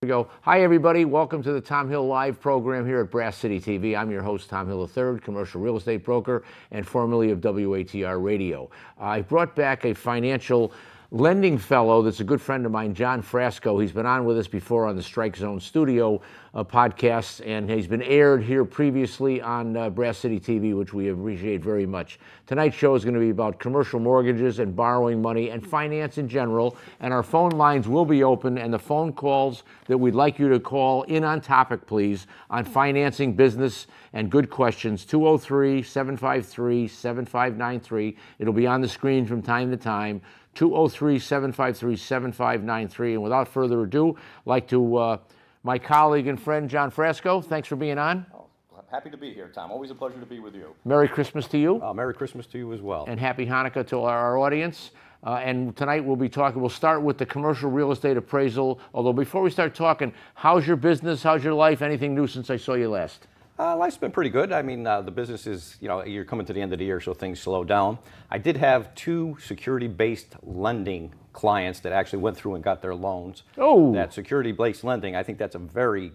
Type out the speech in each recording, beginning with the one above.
We go. Hi, everybody. Welcome to the Tom Hill Live program here at Brass City TV. I'm your host, Tom Hill III, commercial real estate broker and formerly of WATR Radio. I brought back a financial lending fellow that's a good friend of mine, John Frasco. He's been on with us before on the Strike Zone Studio podcast, and he's been aired here previously on Brass City TV, which we appreciate very much. Tonight's show is going to be about commercial mortgages and borrowing money and finance in general, and our phone lines will be open, and the phone calls that we'd like you to call in on topic, please, on financing, business, and good questions, 203-753-7593. It'll be on the screen from time to time. 203-753-7593. And without further ado, I'd like to my colleague and friend, John Frasco. Thanks for being on. Oh, happy to be here, Tom. Always a pleasure to be with you. Merry Christmas to you. Merry Christmas to you as well. And Happy Hanukkah to our audience. And tonight we'll start with the commercial real estate appraisal. Although before we start talking, how's your business? How's your life? Anything new since I saw you last? Life's been pretty good. I mean, the business is, you're coming to the end of the year, so things slow down. I did have two security-based lending clients that actually went through and got their loans. Oh. That security-based lending, I think that's a very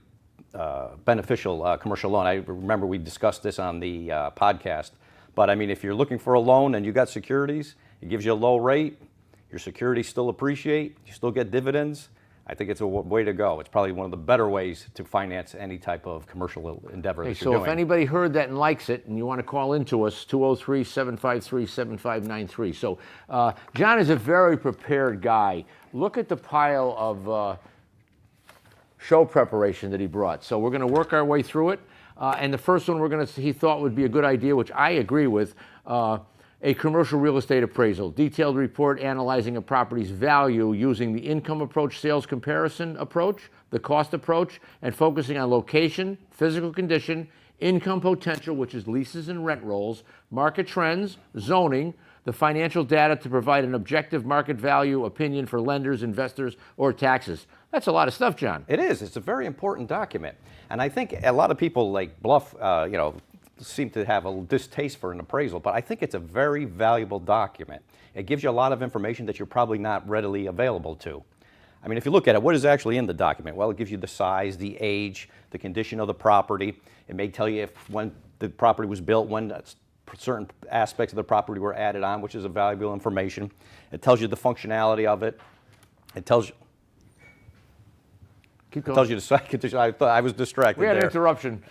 beneficial commercial loan. I remember we discussed this on the podcast. But I mean, if you're looking for a loan and you got securities, it gives you a low rate, your securities still appreciate, you still get dividends. I think it's a way to go. It's probably one of the better ways to finance any type of commercial endeavor that you're doing. So if anybody heard that and likes it and you want to call into us, 203-753-7593. So John is a very prepared guy. Look at the pile of show preparation that he brought. So we're going to work our way through it. And the first one he thought would be a good idea, which I agree with, a commercial real estate appraisal, detailed report analyzing a property's value using the income approach, sales comparison approach, the cost approach, and focusing on location, physical condition, income potential, which is leases and rent rolls, market trends, zoning, the financial data to provide an objective market value opinion for lenders, investors, or taxes. That's a lot of stuff, John. It is. It's a very important document. And I think a lot of people like bluff, seem to have a distaste for an appraisal, but I think it's a very valuable document. It gives you a lot of information that you're probably not readily available to. I mean, if you look at it, what is actually in the document? Well, it gives you the size, the age, the condition of the property. It may tell you when the property was built, when certain aspects of the property were added on, which is a valuable information. It tells you the functionality of it. It tells you... Keep going. It tells you the site condition. I thought I was distracted. We had there. an interruption.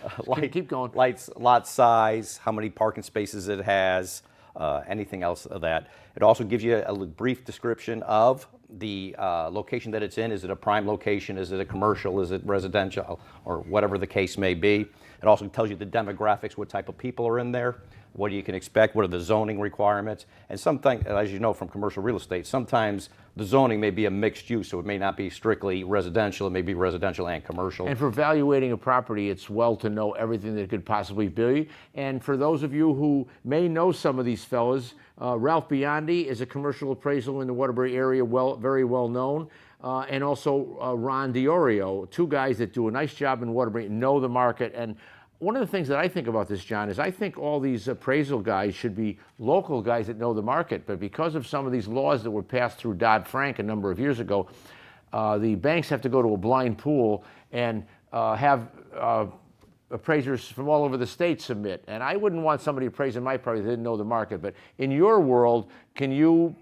Keep going. Lights, lot size, how many parking spaces it has, anything else of that. It also gives you a brief description of the location that it's in. Is it a prime location? Is it a commercial? Is it residential? Or whatever the case may be. It also tells you the demographics, what type of people are in there, what you can expect, what are the zoning requirements. And sometimes, as you know from commercial real estate, sometimes the zoning may be a mixed use, so it may not be strictly residential, it may be residential and commercial. And for evaluating a property, it's well to know everything that it could possibly be. And for those of you who may know some of these fellas, Ralph Biondi is a commercial appraisal in the Waterbury area, very well known. And also Ron DiOrio, two guys that do a nice job in Waterbury, know the market. And one of the things that I think about this, John, is I think all these appraisal guys should be local guys that know the market. But because of some of these laws that were passed through Dodd-Frank a number of years ago, the banks have to go to a blind pool and have appraisers from all over the state submit. And I wouldn't want somebody appraising my property that didn't know the market. But in your world, can you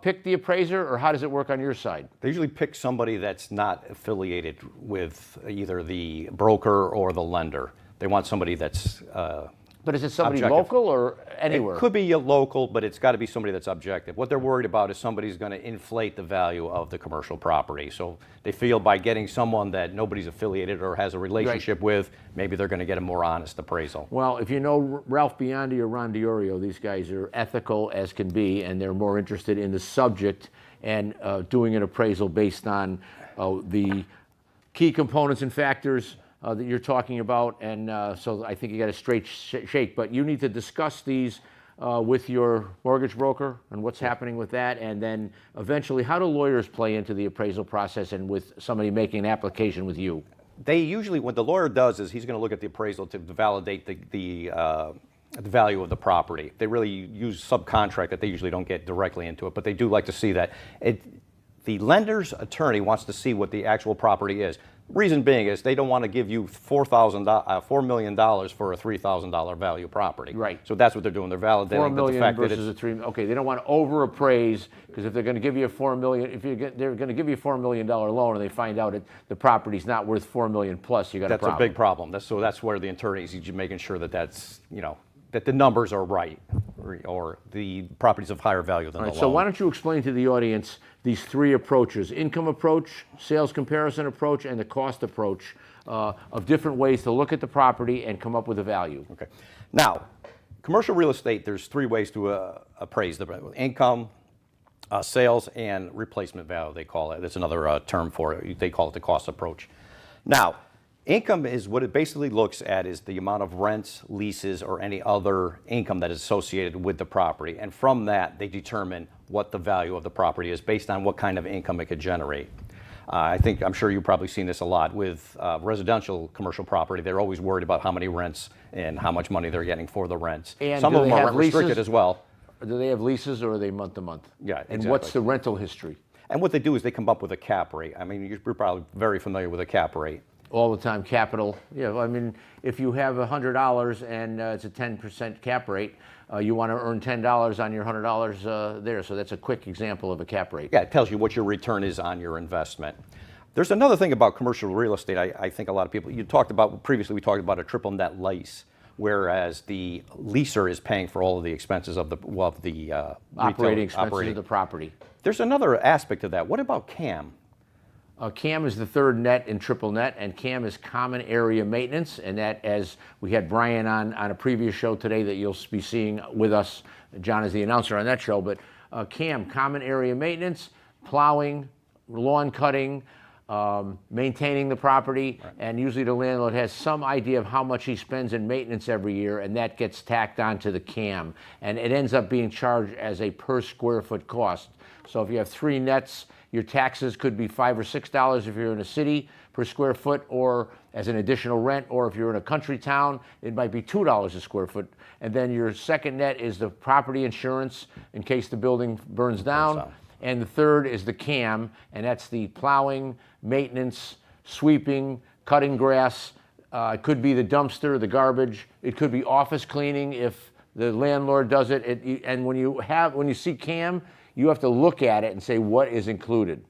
pick the appraiser, or how does it work on your side? They usually pick somebody that's not affiliated with either the broker or the lender. They want somebody that's But is it somebody objective. local or anywhere? It could be a local, but it's got to be somebody that's objective. What they're worried about is somebody's going to inflate the value of the commercial property. So they feel by getting someone that nobody's affiliated or has a relationship with, maybe they're going to get a more honest appraisal. Well, if you know Ralph Biondi or Ron DiOrio, these guys are ethical as can be, and they're more interested in the subject and doing an appraisal based on the key components and factors that you're talking about, and so I think you got a straight shake. But you need to discuss these with your mortgage broker and what's happening with that, and then eventually, how do lawyers play into the appraisal process and with somebody making an application with you? They usually, what the lawyer does is he's going to look at the appraisal to validate the value of the property. They really use subcontract that they usually don't get directly into it, but they do like to see that. The lender's attorney wants to see what the actual property is. Reason being is they don't want to give you $4 million for a $3,000 value property. Right. So that's what they're doing. They're validating $4 the million fact that versus it's, a 3. Okay, they don't want to overappraise, because if they're going to give you a $4 million, they're going to give you a $4 million loan, and they find out the property's not worth $4 million plus, you got a that's problem. a big problem. So that's where the attorneys are making sure that that's, that the numbers are right, or the property's of higher value than the loan. So why don't you explain to the audience these 3 approaches: income approach, sales comparison approach, and the cost approach, of different ways to look at the property and come up with a value. Okay. Now, commercial real estate, there's 3 ways to appraise the income, sales, and replacement value, they call it. That's another term for it. They call it the cost approach. Now, income is what it basically looks at is the amount of rents, leases, or any other income that is associated with the property. And from that, they determine what the value of the property is based on what kind of income it could generate. I'm sure you've probably seen this a lot with residential commercial property. They're always worried about how many rents and how much money they're getting for the rents. And some do of them they are have restricted leases? as well. Do they have leases, or are they month to month? Yeah, And exactly. what's the rental history? And what they do is they come up with a cap rate. I mean, you're probably very familiar with a cap rate. All the time, capital. Yeah, I mean, if you have $100 and it's a 10% cap rate, you want to earn $10 on your $100 there. So that's a quick example of a cap rate. Yeah, it tells you what your return is on your investment. There's another thing about commercial real estate. I think a lot of people, we talked about a triple net lease, whereas the leaser is paying for all of the expenses of the Operating retail, expenses of the property. There's another aspect of that. What about CAM? CAM is the third net in triple net, and CAM is common area maintenance, and that, as we had Brian on a previous show today that you'll be seeing with us, John is the announcer on that show, but CAM, common area maintenance, plowing, lawn cutting, maintaining the property, right. And usually the landlord has some idea of how much he spends in maintenance every year, and that gets tacked onto the CAM, and it ends up being charged as a per square foot cost. So if you have 3 nets, your taxes could be $5 or $6 if you're in a city per square foot, or as an additional rent, or if you're in a country town, it might be $2 a square foot. And then your second net is the property insurance in case the building burns down. And the third is the CAM, and that's the plowing, maintenance, sweeping, cutting grass. It could be the dumpster, the garbage. It could be office cleaning if the landlord does it. And when you see CAM, you have to look at it and say what is included.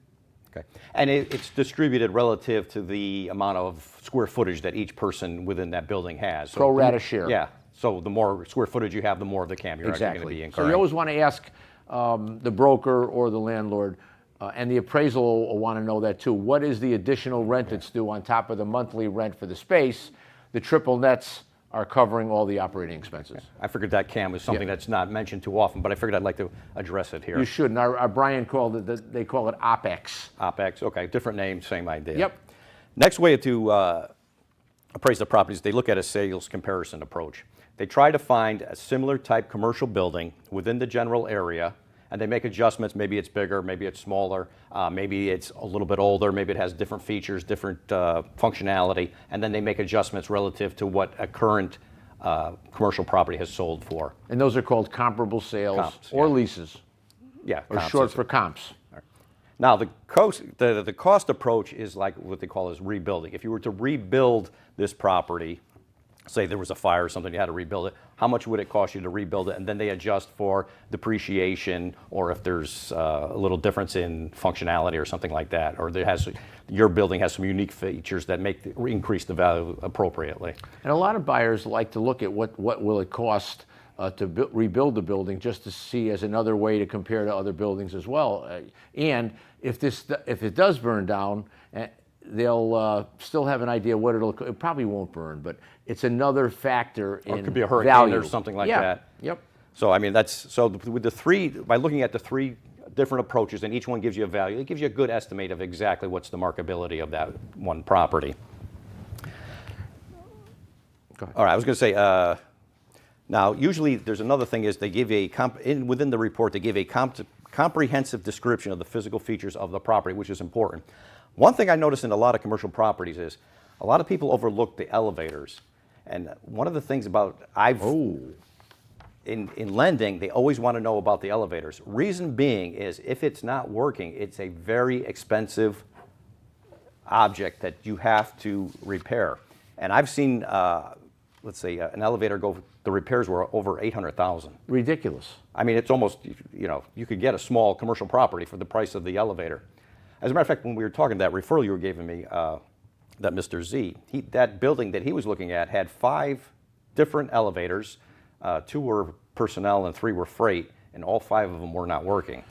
Okay. And it's distributed relative to the amount of square footage that each person within that building has. Pro rata share. Yeah. So the more square footage you have, the more of the CAM you're actually going to be incurring. So you always want to ask the broker or the landlord, and the appraisal will want to know that too. What is the additional rent that's due on top of the monthly rent for the space? The triple nets are covering all the operating expenses. I figured that CAM was something that's not mentioned too often, but I figured I'd like to address it here. You should. And our Brian called it, they call it OPEX. OPEX, okay, different name, same idea. Yep. Next way to appraise the properties, they look at a sales comparison approach. They try to find a similar type commercial building within the general area, and they make adjustments. Maybe it's bigger, maybe it's smaller, maybe it's a little bit older, maybe it has different features, different functionality, and then they make adjustments relative to what a current commercial property has sold for. And those are called comparable sales Comps, or yeah. leases, Yeah, or comps short is- for comps. Now, the cost approach is like what they call is rebuilding. If you were to rebuild this property, say there was a fire or something, you had to rebuild it, how much would it cost you to rebuild it? And then they adjust for depreciation, or if there's a little difference in functionality or something like that, or your building has some unique features that increase the value appropriately. And a lot of buyers like to look at what will it cost to rebuild the building, just to see as another way to compare to other buildings as well. And if it does burn down, they'll still have an idea what it probably won't burn, but it's another factor in value. Or it could be a hurricane or something like that. Yep. So I mean, by looking at the 3 different approaches, and each one gives you a value, it gives you a good estimate of exactly what's the marketability of that one property. Go ahead. All right, I was going to say, now usually there's another thing is they give within the report, they give a comprehensive description of the physical features of the property, which is important. One thing I noticed in a lot of commercial properties is a lot of people overlook the elevators. And one of the things about in lending, they always want to know about the elevators. Reason being is if it's not working, it's a very expensive object that you have to repair. And I've seen, let's say, an elevator go, the repairs were over $800,000. Ridiculous. I mean, it's almost, you could get a small commercial property for the price of the elevator. As a matter of fact, when we were talking, that referral you were giving me, that Mr. Z, that building that he was looking at had 5 different elevators. 2 were personnel and 3 were freight, and all 5 of them were not working.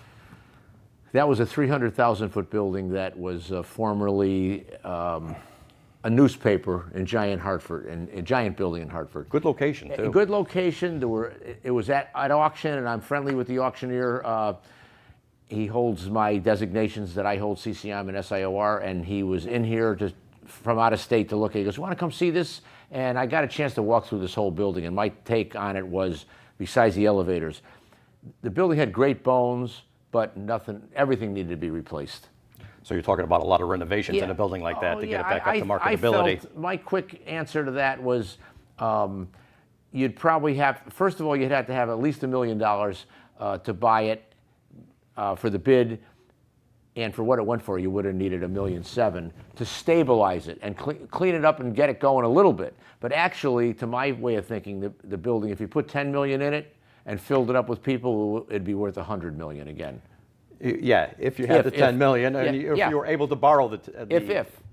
That was a 300,000-foot building that was formerly a newspaper in Giant Hartford, and a giant building in Hartford. Good location, too. A good location. It was at auction, and I'm friendly with the auctioneer. He holds my designations that I hold, CCIM and SIOR, and he was in here from out of state to look at it. He goes, "You want to come see this?" And I got a chance to walk through this whole building, and my take on it was, besides the elevators, the building had great bones, but everything needed to be replaced. So you're talking about a lot of renovations in a building like that to get it back up to marketability. I felt my quick answer to that was, you'd probably have, first of all, you'd have to have at least $1 million to buy it for the bid, and for what it went for, you would have needed $1.7 million to stabilize it and clean it up and get it going a little bit. But actually, to my way of thinking, the building, if you put $10 million in it and filled it up with people, it'd be worth $100 million again. Yeah, if you had the $10 million, and if you were able to borrow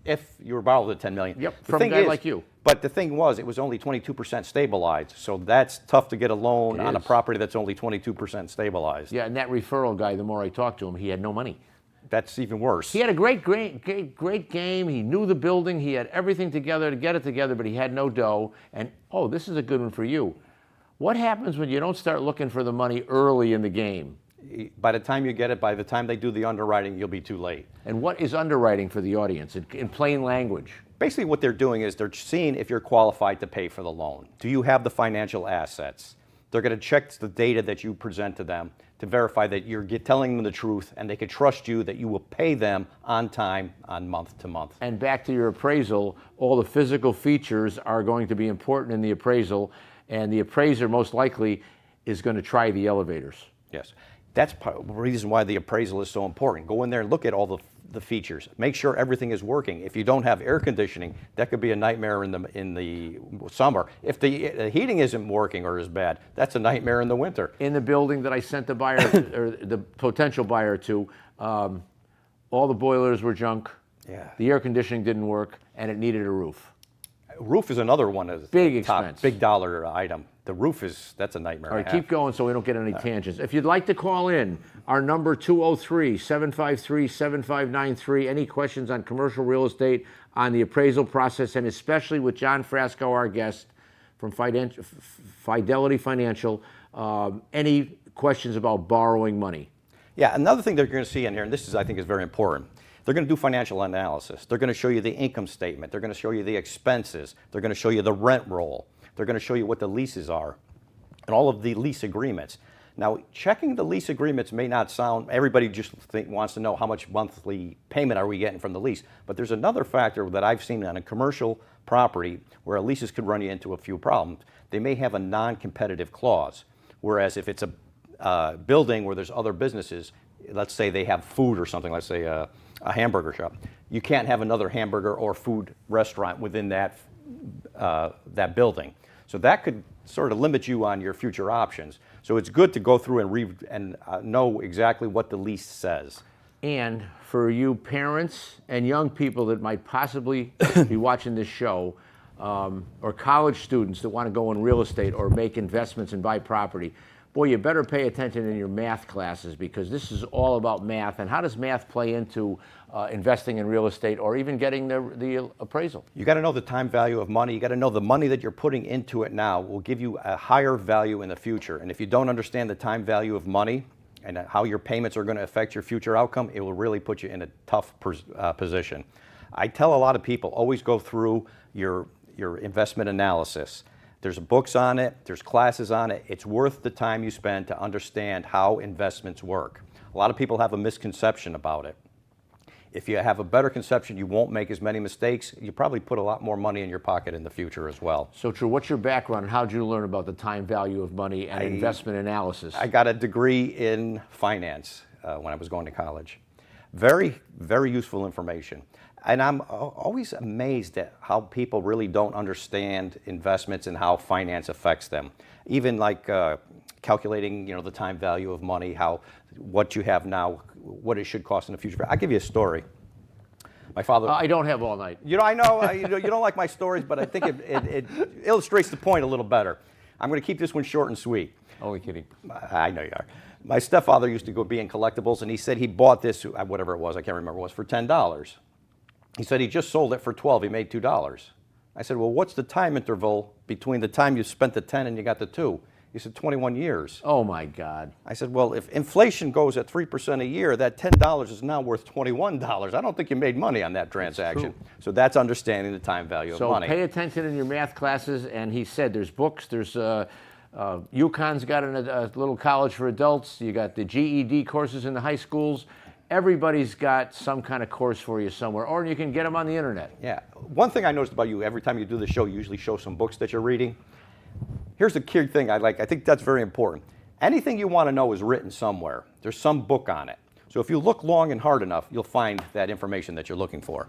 if you were borrow the $10 million. Yep, from a guy like you. But the thing was, it was only 22% stabilized, so that's tough to get a loan on a property that's only 22% stabilized. Yeah, and that referral guy, the more I talked to him, he had no money. That's even worse. He had a great game. He knew the building. He had everything together to get it together, but he had no dough. And, oh, this is a good one for you. What happens when you don't start looking for the money early in the game? By the time you get it, by the time they do the underwriting, you'll be too late. And what is underwriting for the audience in plain language? Basically what they're doing is they're seeing if you're qualified to pay for the loan. Do you have the financial assets? They're going to check the data that you present to them to verify that you're telling them the truth, and they can trust you that you will pay them on time, on month to month. And back to your appraisal, all the physical features are going to be important in the appraisal, and the appraiser most likely is going to try the elevators. Yes. That's the reason why the appraisal is so important. Go in there and look at all the features. Make sure everything is working. If you don't have air conditioning, that could be a nightmare in the summer. If the heating isn't working or is bad, that's a nightmare in the winter. In the building that I sent the buyer or the potential buyer to, all the boilers were junk. Yeah. The air conditioning didn't work, and it needed a roof. Roof is another one of the Big top expense. big dollar item. The roof that's a nightmare. All right, keep going so we don't get any tangents. If you'd like to call in, our number 203-753-7593. Any questions on commercial real estate, on the appraisal process, and especially with John Frasco, our guest from Fidelity Financial. Any questions about borrowing money? Yeah, another thing they're going to see in here, and this is, I think, is very important. They're going to do financial analysis. They're going to show you the income statement. They're going to show you the expenses. They're going to show you the rent roll. They're going to show you what the leases are and all of the lease agreements. Now, checking the lease agreements may not sound, everybody just wants to know how much monthly payment are we getting from the lease. But there's another factor that I've seen on a commercial property where leases could run you into a few problems. They may have a non-competitive clause, whereas if it's a building where there's other businesses, let's say they have food or something, let's say a hamburger shop, you can't have another hamburger or food restaurant within that building. So that could sort of limit you on your future options. So it's good to go through and read and know exactly what the lease says. And for you parents and young people that might possibly be watching this show, or college students that want to go in real estate or make investments and buy property, boy, you better pay attention in your math classes, because this is all about math. And how does math play into investing in real estate or even getting the appraisal? You got to know the time value of money. You got to know the money that you're putting into it now will give you a higher value in the future. And if you don't understand the time value of money and how your payments are going to affect your future outcome, it will really put you in a tough position. I tell a lot of people, always go through your investment analysis. There's books on it, there's classes on it. It's worth the time you spend to understand how investments work. A lot of people have a misconception about it. If you have a better conception, you won't make as many mistakes. You probably put a lot more money in your pocket in the future as well. So true. What's your background, and how did you learn about the time value of money and investment analysis? I got a degree in finance when I was going to college. Very, very useful information. And I'm always amazed at how people really don't understand investments and how finance affects them. Even like calculating, the time value of money, how what you have now, what it should cost in the future. I'll give you a story. My father. I don't have all night. I know you don't like my stories, but I think it illustrates the point a little better. I'm going to keep this one short and sweet. Only kidding. I know you are. My stepfather used to go be in collectibles, and he said he bought this, whatever it was, I can't remember what it was, for $10. He said he just sold it for $12. He made $2. I said, well, what's the time interval between the time you spent the 10 and you got the 2? He said, 21 years. Oh, my God. I said, well, if inflation goes at 3% a year, that $10 is now worth $21. I don't think you made money on that transaction. So that's understanding the time value of money. So pay attention in your math classes. And he said there's books. There's UConn's got a little college for adults. You got the GED courses in the high schools. Everybody's got some kind of course for you somewhere, or you can get them on the internet. Yeah. One thing I noticed about you, every time you do the show, you usually show some books that you're reading. Here's the key thing I like. I think that's very important. Anything you want to know is written somewhere. There's some book on it. So if you look long and hard enough, you'll find that information that you're looking for.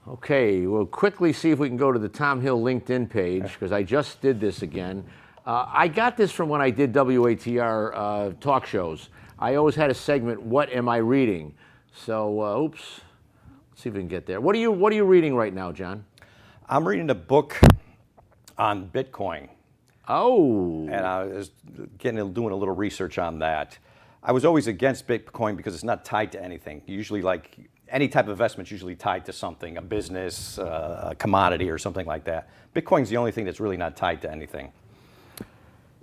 Okay, we'll quickly see if we can go to the Tom Hill LinkedIn page, because I just did this again. I got this from when I did WATR talk shows. I always had a segment, What Am I Reading? So, oops, let's see if we can get there. What are you reading right now, John? I'm reading a book on Bitcoin. Oh. And I was doing a little research on that. I was always against Bitcoin because it's not tied to anything. Usually, like any type of investment, is usually tied to something, a business, a commodity, or something like that. Bitcoin's the only thing that's really not tied to anything.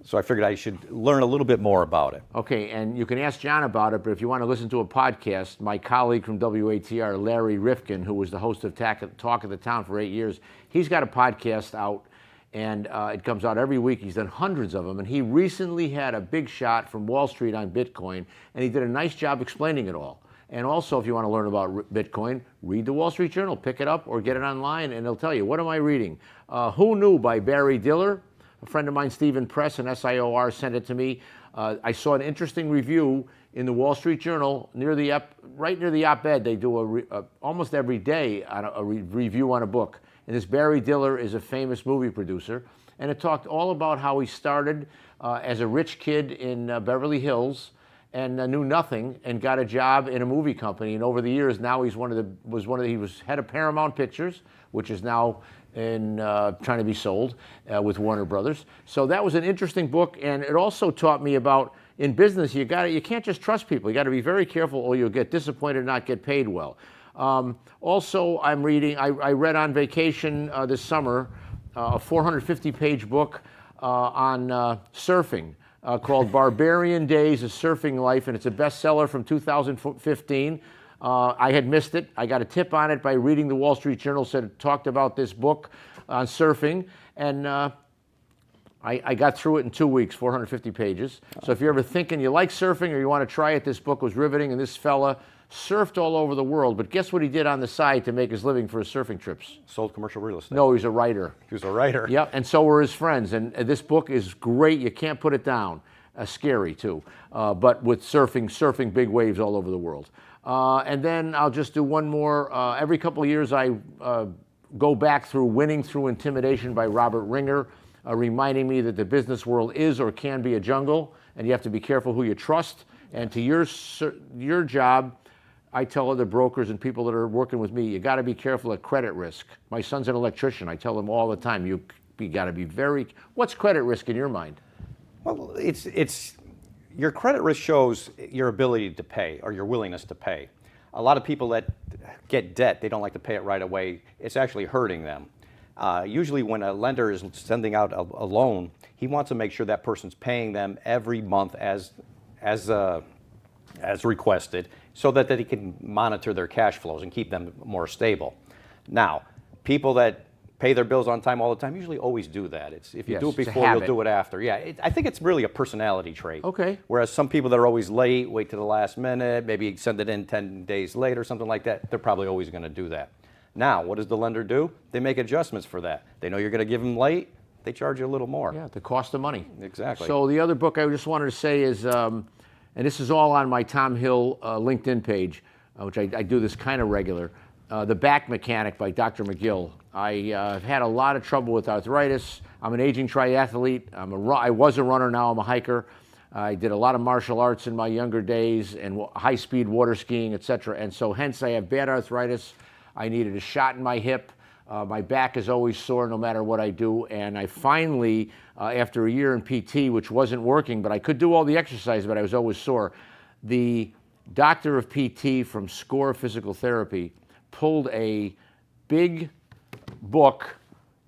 So I figured I should learn a little bit more about it. Okay, and you can ask John about it, but if you want to listen to a podcast, my colleague from WATR, Larry Rifkin, who was the host of Talk of the Town for 8 years, he's got a podcast out, and it comes out every week. He's done hundreds of them, and he recently had a big shot from Wall Street on Bitcoin, and he did a nice job explaining it all. And also, if you want to learn about Bitcoin, read the Wall Street Journal, pick it up, or get it online, and it'll tell you. What am I reading? Who Knew by Barry Diller. A friend of mine, Stephen Press, and SIOR, sent it to me. I saw an interesting review in the Wall Street Journal right near the op-ed. They do almost every day a review on a book. And this Barry Diller is a famous movie producer. And it talked all about how he started as a rich kid in Beverly Hills and knew nothing and got a job in a movie company. And over the years, now he was head of Paramount Pictures, which is now trying to be sold with Warner Brothers. So that was an interesting book, and it also taught me about in business you can't just trust people. You got to be very careful, or you'll get disappointed and not get paid well. Also, I'm reading. I read on vacation this summer a 450-page book on surfing called "Barbarian Days: A Surfing Life," and it's a bestseller from 2015. I had missed it. I got a tip on it by reading the Wall Street Journal. It talked about this book on surfing, and I got through it in 2 weeks, 450 pages. So if you're ever thinking you like surfing or you want to try it, this book was riveting, and this fella surfed all over the world. But guess what he did on the side to make his living for his surfing trips? Sold commercial real estate. No, he's a writer. He was a writer. Yep, and so were his friends. And this book is great. You can't put it down. Scary, too, but with surfing big waves all over the world. And then I'll just do one more. Every couple of years, I go back through Winning Through Intimidation by Robert Ringer, reminding me that the business world is or can be a jungle, and you have to be careful who you trust. And to your job, I tell other brokers and people that are working with me, you got to be careful of credit risk. My son's an electrician. I tell him all the time, you got to be very. What's credit risk in your mind? Well, it's your credit risk shows your ability to pay or your willingness to pay. A lot of people that get debt, they don't like to pay it right away. It's actually hurting them. Usually when a lender is sending out a loan, he wants to make sure that person's paying them every month as requested so that he can monitor their cash flows and keep them more stable. Now, people that pay their bills on time all the time usually always do that. If you do it before, you'll do it after. Yeah, I think it's really a personality trait. Okay. Whereas some people that are always late, wait to the last minute, maybe send it in 10 days late or something like that, they're probably always going to do that. Now, what does the lender do? They make adjustments for that. They know you're going to give them late, they charge you a little more. Yeah, the cost of money. Exactly. So the other book I just wanted to say is, and this is all on my Tom Hill LinkedIn page, which I do this kind of regular. The Back Mechanic by Dr. McGill. I've had a lot of trouble with arthritis. I'm an aging triathlete. I was a runner, now I'm a hiker. I did a lot of martial arts in my younger days and high-speed water skiing, etc. And so hence I have bad arthritis. I needed a shot in my hip. My back is always sore no matter what I do. And I finally, after a year in PT, which wasn't working, but I could do all the exercise, but I was always sore, the doctor of PT from SCORE Physical Therapy pulled a big book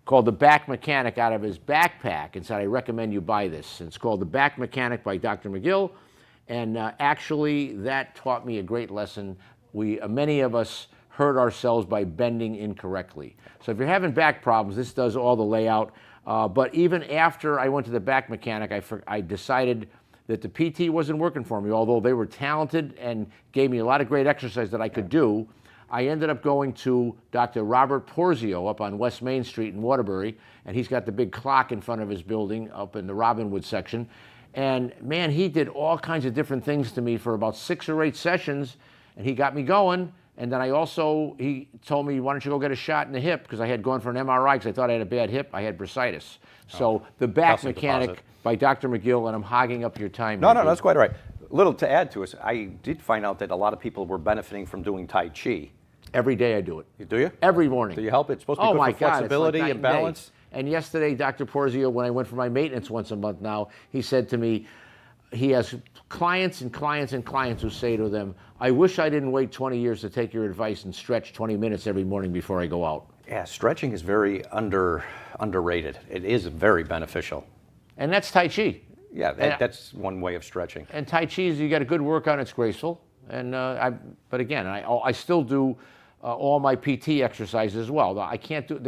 called The Back Mechanic out of his backpack and said, I recommend you buy this. And it's called The Back Mechanic by Dr. McGill. And actually, that taught me a great lesson. Many of us hurt ourselves by bending incorrectly. So if you're having back problems, this does all the layout. But even after I went to the Back Mechanic, I decided that the PT wasn't working for me. Although they were talented and gave me a lot of great exercise that I could do, I ended up going to Dr. Robert Porzio up on West Main Street in Waterbury, and he's got the big clock in front of his building up in the Robinwood section. And man, he did all kinds of different things to me for about 6 or 8 sessions, and he got me going. And then he told me, why don't you go get a shot in the hip? Because I had gone for an MRI because I thought I had a bad hip. I had bursitis. So The Back Mechanic by Dr. McGill, and I'm hogging up your time. No, that's quite all right. Little to add to us, I did find out that a lot of people were benefiting from doing Tai Chi. Every day I do it. Do you? Every morning. Do you help? It's supposed to be good for flexibility and balance. And yesterday, Dr. Porzio, when I went for my maintenance once a month now, he said to me, he has clients and clients and clients who say to them, I wish I didn't wait 20 years to take your advice and stretch 20 minutes every morning before I go out. Yeah, stretching is very underrated. It is very beneficial. And that's Tai Chi. Yeah, that's one way of stretching. And Tai Chi is you get a good workout, it's graceful. And but again, I still do all my PT exercises as well. I can't do.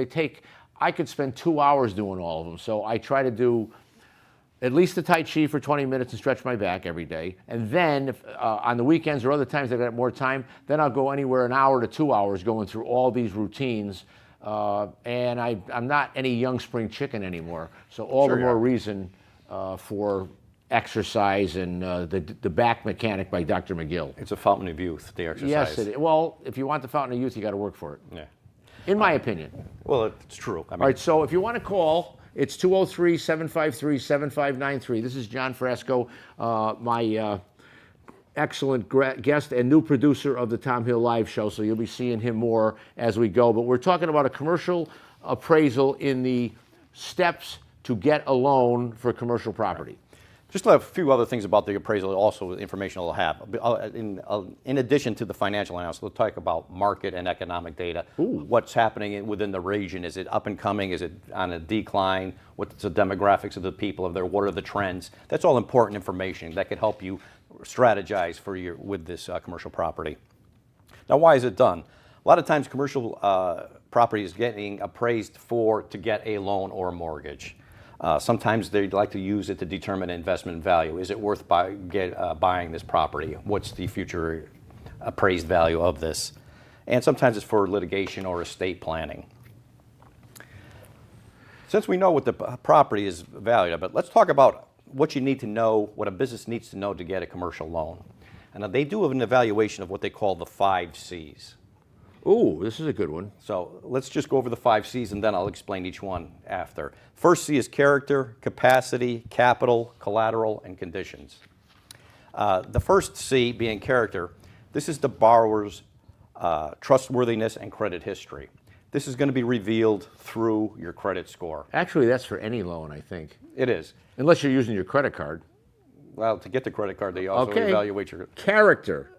I could spend 2 hours doing all of them. So I try to do at least the Tai Chi for 20 minutes and stretch my back every day. And then on the weekends or other times I got more time, then I'll go anywhere an hour to 2 hours going through all these routines. And I'm not any young spring chicken anymore. So all the more reason for exercise and the Back Mechanic by Dr. McGill. It's a fountain of youth, the exercise. Yes, it is. Well, if you want the fountain of youth, you got to work for it. Yeah. In my opinion. Well, it's true. All right, so if you want to call, it's 203-753-7593. This is John Frasco, my excellent guest and new producer of the Tom Hill Live Show, so you'll be seeing him more as we go. But we're talking about a commercial appraisal in the steps to get a loan for commercial property. Just a few other things about the appraisal, also information it'll have. In addition to the financial analysis, we'll talk about market and economic data. What's happening within the region? Is it up and coming? Is it on a decline? What's the demographics of the people? What are the trends? That's all important information that could help you strategize with this commercial property. Now, why is it done? A lot of times commercial property is getting appraised to get a loan or a mortgage. Sometimes they'd like to use it to determine investment value. Is it worth buying this property? What's the future appraised value of this? And sometimes it's for litigation or estate planning. Since we know what the property is valued at, but let's talk about what you need to know, what a business needs to know to get a commercial loan. And they do an evaluation of what they call the 5 C's. Ooh, this is a good one. So let's just go over the 5 C's and then I'll explain each one after. First C is character, capacity, capital, collateral, and conditions. The first C being character, this is the borrower's trustworthiness and credit history. This is going to be revealed through your credit score. Actually, that's for any loan, I think. It is. Unless you're using your credit card. Well, to get the credit card, they also evaluate your character.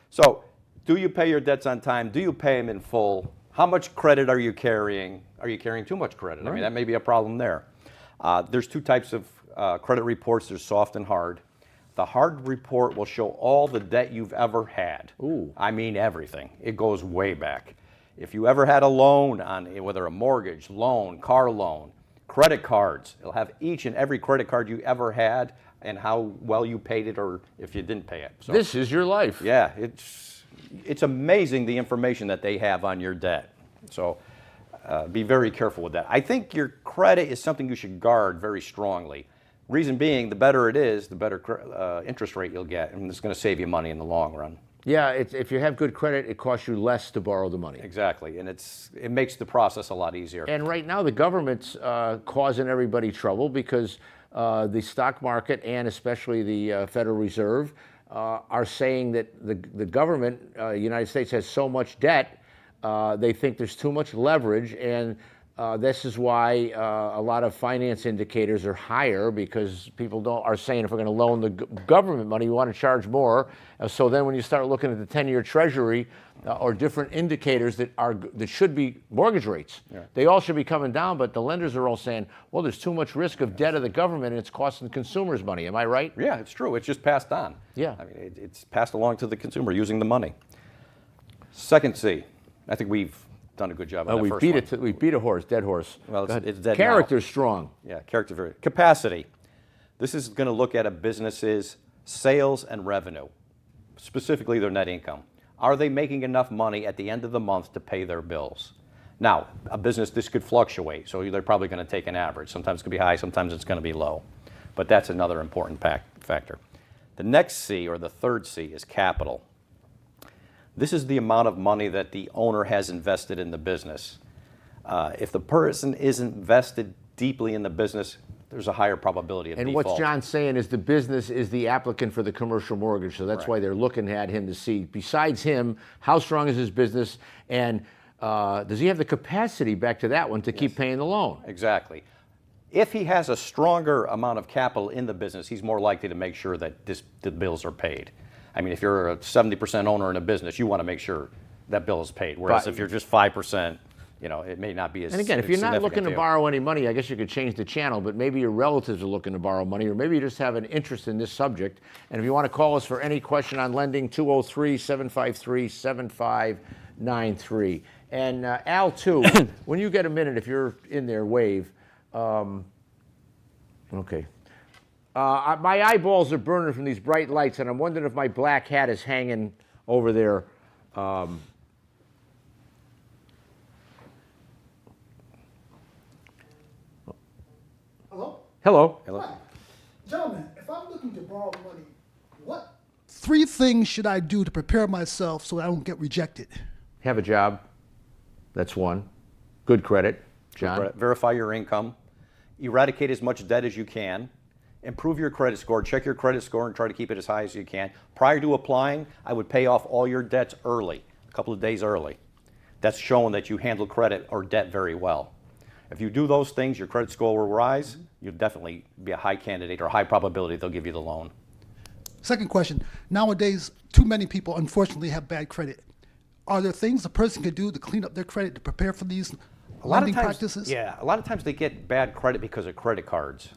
So, do you pay your debts on time? Do you pay them in full? How much credit are you carrying? Are you carrying too much credit? Right. I mean, that may be a problem there. There's 2 types of credit reports. There's soft and hard. The hard report will show all the debt you've ever had. Ooh. I mean everything. It goes way back. If you ever had a loan on, whether a mortgage, loan, car loan, credit cards, it'll have each and every credit card you ever had and how well you paid it or if you didn't pay it. So, this is your life. Yeah, it's amazing the information that they have on your debt. So be very careful with that. I think your credit is something you should guard very strongly. Reason being, the better it is, the better interest rate you'll get, and it's going to save you money in the long run. Yeah, if you have good credit, it costs you less to borrow the money. Exactly, and it makes the process a lot easier. And right now, the government's causing everybody trouble because the stock market and especially the Federal Reserve are saying that the government, United States, has so much debt, they think there's too much leverage, and this is why a lot of finance indicators are higher, because people are saying if we're going to loan the government money, we want to charge more. So then when you start looking at the 10-year Treasury or different indicators that should be mortgage rates, they all should be coming down, but the lenders are all saying, well, there's too much risk of debt of the government and it's costing consumers money. Am I right? Yeah, it's true. It's just passed on. Yeah. I mean, it's passed along to the consumer using the money. Second C, I think we've done a good job on that first one. We beat a horse, dead horse. Well, it's dead now. Character's strong. Yeah, capacity. This is going to look at a business's sales and revenue, specifically their net income. Are they making enough money at the end of the month to pay their bills? Now, a business, this could fluctuate, so they're probably going to take an average. Sometimes it's going to be high, sometimes it's going to be low. But that's another important factor. The next C, or the third C, is capital. This is the amount of money that the owner has invested in the business. If the person is invested deeply in the business, there's a higher probability of default. And what John's saying is the business is the applicant for the commercial mortgage, so that's why they're looking at him to see, besides him, how strong is his business, and does he have the capacity, back to that one, to keep paying the loan? Exactly. If he has a stronger amount of capital in the business, he's more likely to make sure that the bills are paid. I mean, if you're a 70% owner in a business, you want to make sure that bill is paid. Whereas if you're just 5%, it may not be as. And again, if you're not looking to borrow any money, I guess you could change the channel, but maybe your relatives are looking to borrow money, or maybe you just have an interest in this subject. And if you want to call us for any question on lending, 203-753-7593. And Al, too, when you get a minute, if you're in there, wave. Okay. My eyeballs are burning from these bright lights, and I'm wondering if my black hat is hanging over there. Hello? Hello. Hi. Gentlemen, if I'm looking to borrow money, what 3 things should I do to prepare myself so I don't get rejected? Have a job. That's one. Good credit. John? Verify your income. Eradicate as much debt as you can. Improve your credit score. Check your credit score and try to keep it as high as you can. Prior to applying, I would pay off all your debts early, a couple of days early. That's showing that you handle credit or debt very well. If you do those things, your credit score will rise. You'll definitely be a high candidate, or high probability they'll give you the loan. Second question. Nowadays, too many people unfortunately have bad credit. Are there things a person could do to clean up their credit to prepare for these lending practices? Yeah, a lot of times they get bad credit because of credit cards.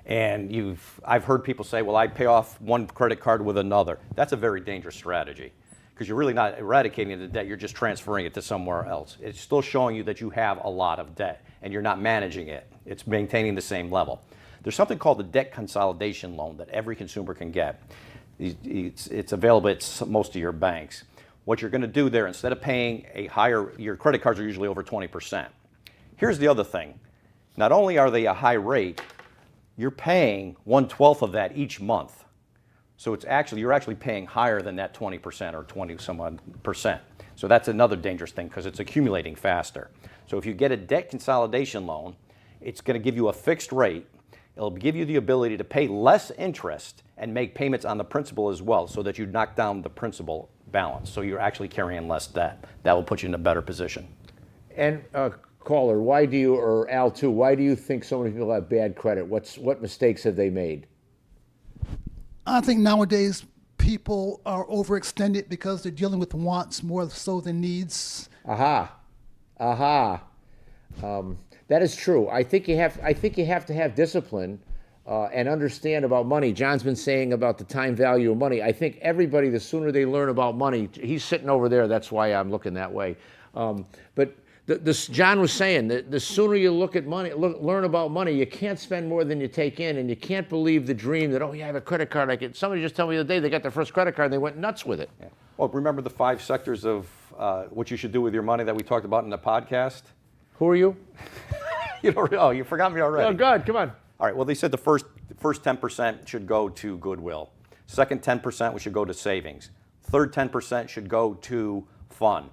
And I've heard people say, well, I pay off one credit card with another. That's a very dangerous strategy, because you're really not eradicating the debt, you're just transferring it to somewhere else. It's still showing you that you have a lot of debt and you're not managing it. It's maintaining the same level. There's something called the debt consolidation loan that every consumer can get. It's available at most of your banks. What you're going to do there, instead of paying a higher, your credit cards are usually over 20%. Here's the other thing. Not only are they a high rate, you're paying 1/12 of that each month. So you're actually paying higher than that 20% or 20 some odd percent. So that's another dangerous thing, because it's accumulating faster. So if you get a debt consolidation loan, it's going to give you a fixed rate. It'll give you the ability to pay less interest and make payments on the principal as well, so that you knock down the principal balance. So you're actually carrying less debt. That will put you in a better position. And caller, or Al too, why do you think so many people have bad credit? What mistakes have they made? I think nowadays people are overextended because they're dealing with wants more so than needs. That is true. I think you have to have discipline and understand about money. John's been saying about the time value of money. I think everybody, the sooner they learn about money, he's sitting over there. That's why I'm looking that way. But John was saying that the sooner you look at money, learn about money, you can't spend more than you take in, and you can't believe the dream that, oh yeah, I have a credit card. Somebody just told me the other day they got their first credit card and they went nuts with it. Yeah. Well, remember the 5 sectors of what you should do with your money that we talked about in the podcast? Who are you? You forgot me already. Oh, God, come on. All right, well, they said the first 10% should go to goodwill. Second 10% should go to savings. Third 10% should go to fund.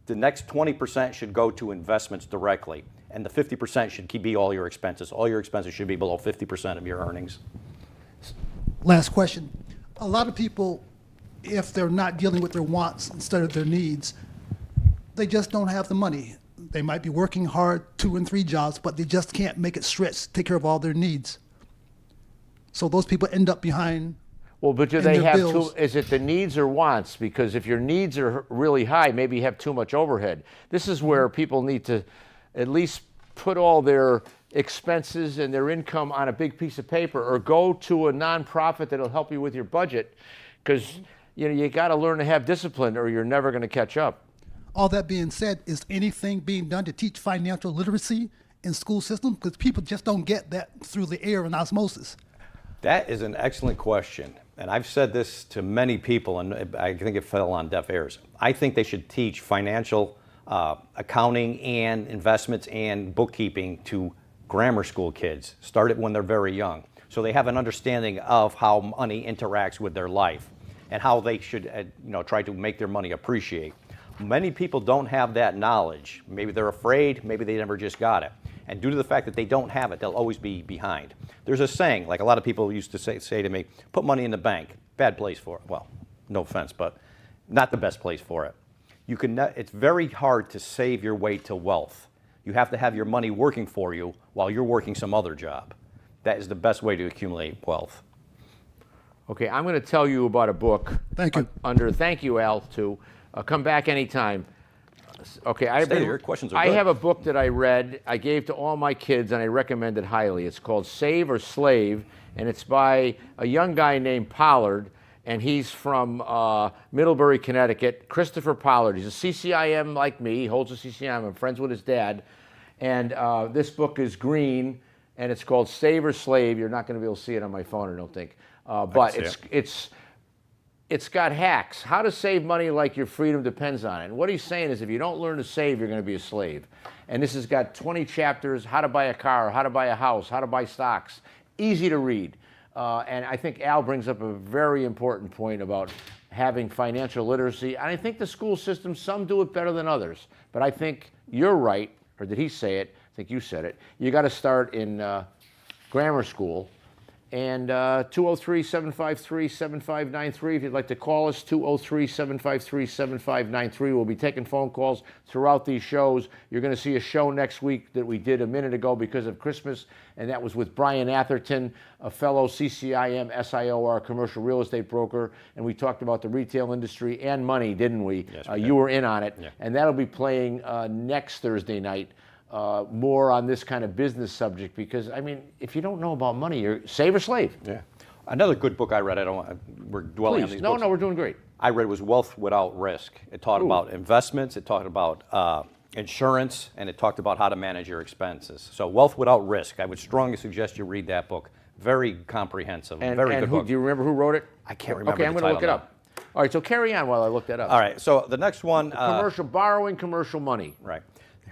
The next 20% should go to investments directly. And the 50% should be all your expenses. All your expenses should be below 50% of your earnings. Last question. A lot of people, if they're not dealing with their wants instead of their needs, they just don't have the money. They might be working hard 2 and 3 jobs, but they just can't make it stretch, take care of all their needs. So those people end up behind. Well, but do and they their have bills. is it the needs or wants? Because if your needs are really high, maybe you have too much overhead. This is where people need to at least put all their expenses and their income on a big piece of paper, or go to a nonprofit that'll help you with your budget, because you got to learn to have discipline, or you're never going to catch up. All that being said, is anything being done to teach financial literacy in school systems? Because people just don't get that through the air and osmosis. That is an excellent question. And I've said this to many people, and I think it fell on deaf ears. I think they should teach financial accounting and investments and bookkeeping to grammar school kids. Start it when they're very young, so they have an understanding of how money interacts with their life and how they should try to make their money appreciate. Many people don't have that knowledge. Maybe they're afraid, maybe they never just got it. And due to the fact that they don't have it, they'll always be behind. There's a saying, like a lot of people used to say to me, put money in the bank. Bad place for it. Well, no offense, but not the best place for it. It's very hard to save your way to wealth. You have to have your money working for you while you're working some other job. That is the best way to accumulate wealth. Okay, I'm going to tell you about a book. Thank you. Thank you, Al, too. Come back anytime. Okay, Stay here. Questions are I good. have a book that I read, I gave to all my kids, and I recommend it highly. It's called Save or Slave, and it's by a young guy named Pollard, and he's from Middlebury, Connecticut. Christopher Pollard. He's a CCIM like me. He holds a CCIM. I'm friends with his dad. And this book is green, and it's called Save or Slave. You're not going to be able to see it on my phone, I don't think. But it's got hacks. How to save money like your freedom depends on it. And what he's saying is if you don't learn to save, you're going to be a slave. And this has got 20 chapters, how to buy a car, how to buy a house, how to buy stocks. Easy to read. And I think Al brings up a very important point about having financial literacy. And I think the school system, some do it better than others. But I think you're right, or did he say it? I think you said it. You got to start in grammar school. And 203-753-7593. If you'd like to call us, 203-753-7593. We'll be taking phone calls throughout these shows. You're going to see a show next week that we did a minute ago because of Christmas, and that was with Brian Atherton, a fellow CCIM SIOR commercial real estate broker, and we talked about the retail industry and money, didn't we? Yes, we did. You were in on it, Yeah. and that'll be playing next Thursday night. More on this kind of business subject, because I mean, if you don't know about money, you're save or slave. Yeah. Another good book I read, we're dwelling on Please, these no, books. no, we're doing great. I read was Wealth Without Risk. It talked about investments, it talked about insurance, and it talked about how to manage your expenses. So Wealth Without Risk, I would strongly suggest you read that book. Very comprehensive, very good book. Do you remember who wrote it? I can't remember Okay, I'm the going to look it title up. All right, so carry on while I look that up. All right, so the next one. Commercial borrowing, commercial money. Right.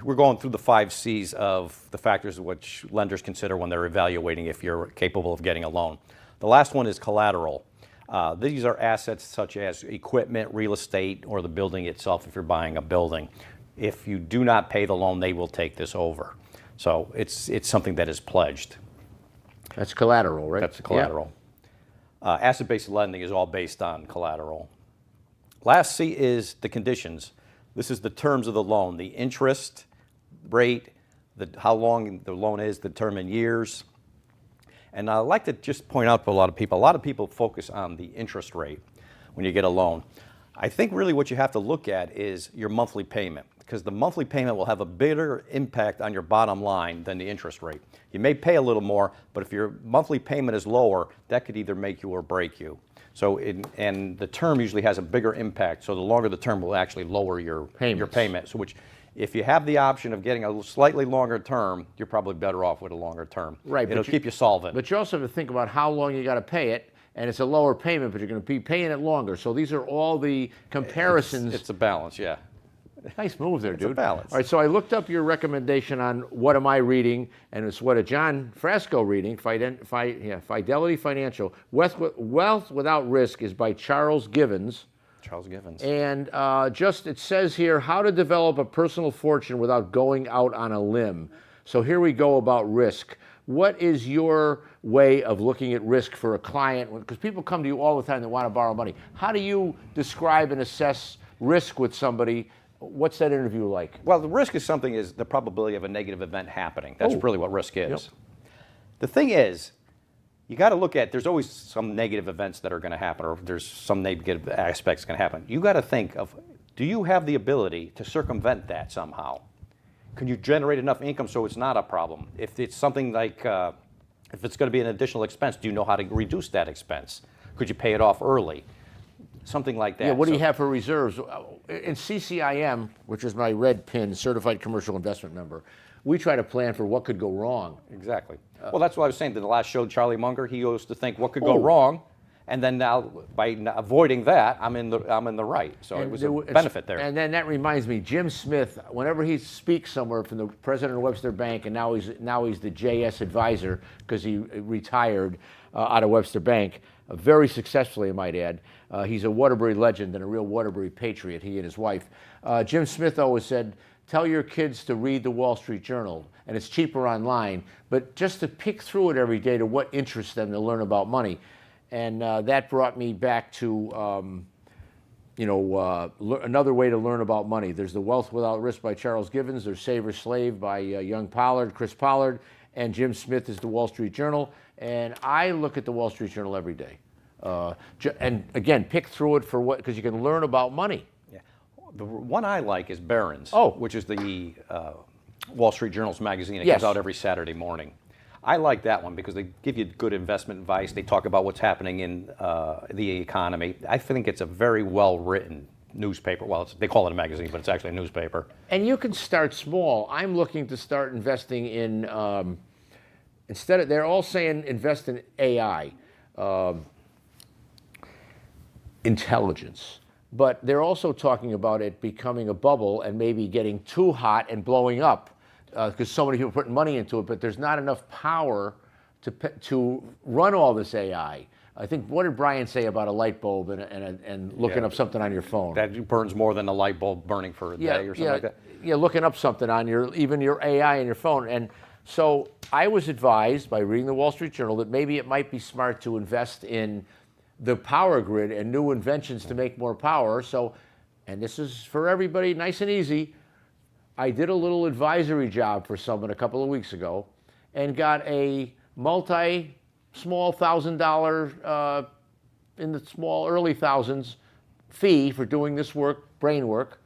We're going through the 5 C's of the factors which lenders consider when they're evaluating if you're capable of getting a loan. The last one is collateral. These are assets such as equipment, real estate, or the building itself if you're buying a building. If you do not pay the loan, they will take this over. So it's something that is pledged. That's collateral, right? That's the collateral. Asset-based lending is all based on collateral. Last C is the conditions. This is the terms of the loan, the interest rate, how long the loan is, the term in years. And I'd like to just point out to a lot of people focus on the interest rate when you get a loan. I think really what you have to look at is your monthly payment, because the monthly payment will have a bigger impact on your bottom line than the interest rate. You may pay a little more, but if your monthly payment is lower, that could either make you or break you. So, and the term usually has a bigger impact, so the longer the term will actually lower your payment. So which, if you have the option of getting a slightly longer term, you're probably better off with a longer term. Right. It'll keep you solvent. But you also have to think about how long you got to pay it, and it's a lower payment, but you're going to be paying it longer. So these are all the comparisons. It's a balance, yeah. Nice move there, dude. a balance. All right, so I looked up your recommendation on what am I reading, and it's what a John Frasco reading, Fidelity Financial. Wealth Without Risk is by Charles Givens. Charles Givens. And just it says here how to develop a personal fortune without going out on a limb. So here we go about risk. What is your way of looking at risk for a client? Because people come to you all the time that want to borrow money. How do you describe and assess risk with somebody? What's that interview like? Well, the risk is the probability of a negative event happening. That's really what risk is. Yep. The thing is, you got to look at, there's always some negative events that are going to happen, or there's some negative aspects going to happen. You got to think of, do you have the ability to circumvent that somehow? Can you generate enough income so it's not a problem? If it's something like, if it's going to be an additional expense, do you know how to reduce that expense? Could you pay it off early? Something like that. Yeah, what do you have for reserves? In CCIM, which is my red pin, Certified Commercial Investment Member, we try to plan for what could go wrong. Exactly. Well, that's what I was saying. In the last show, Charlie Munger, he used to think what could go wrong, and then now by avoiding that, I'm in the right. So it was a benefit there. And then that reminds me, Jim Smith, whenever he speaks somewhere from the president of Webster Bank, and now he's the JS advisor because he retired out of Webster Bank, very successfully, I might add. He's a Waterbury legend and a real Waterbury patriot, he and his wife. Jim Smith always said, tell your kids to read the Wall Street Journal, and it's cheaper online, but just to pick through it every day to what interests them to learn about money. And that brought me back to, another way to learn about money. There's The Wealth Without Risk by Charles Givens. There's Save or Slave by Young Pollard, Chris Pollard, and Jim Smith is The Wall Street Journal. And I look at The Wall Street Journal every day. And again, pick through it for what, because you can learn about money. Yeah. The one I like is Barron's, which is the Wall Street Journal's magazine. It comes out every Saturday morning. I like that one because they give you good investment advice. They talk about what's happening in the economy. I think it's a very well-written newspaper. Well, they call it a magazine, but it's actually a newspaper. And you can start small. I'm looking to start investing in, they're all saying invest in AI, intelligence. But they're also talking about it becoming a bubble and maybe getting too hot and blowing up. Because so many people are putting money into it, but there's not enough power to run all this AI. I think, what did Brian say about a light bulb and looking up something on your phone? That burns more than a light bulb burning for a day or something like that? Yeah, looking up something on even your AI on your phone. And so I was advised by reading the Wall Street Journal that maybe it might be smart to invest in the power grid and new inventions to make more power. So, and this is for everybody, nice and easy. I did a little advisory job for someone a couple of weeks ago and got a small $1,000 in the small early thousands fee for doing this work, brain work.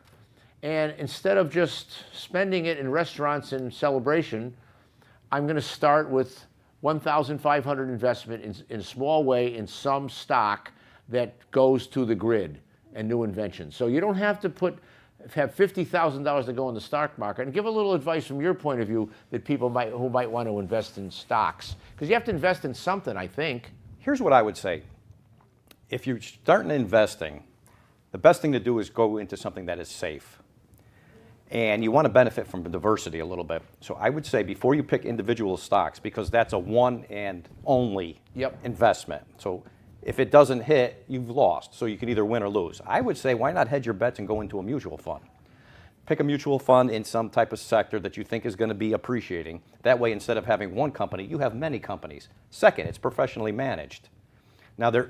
And instead of just spending it in restaurants and celebration, I'm going to start with $1,500 investment in a small way in some stock that goes to the grid and new inventions. So you don't have to have $50,000 to go in the stock market, and give a little advice from your point of view that people who might want to invest in stocks, because you have to invest in something, I think. Here's what I would say. If you're starting investing, the best thing to do is go into something that is safe. And you want to benefit from diversity a little bit. So I would say before you pick individual stocks, because that's a one and only investment. So if it doesn't hit, you've lost. So you can either win or lose. I would say, why not hedge your bets and go into a mutual fund? Pick a mutual fund in some type of sector that you think is going to be appreciating. That way, instead of having one company, you have many companies. Second, it's professionally managed. Now, there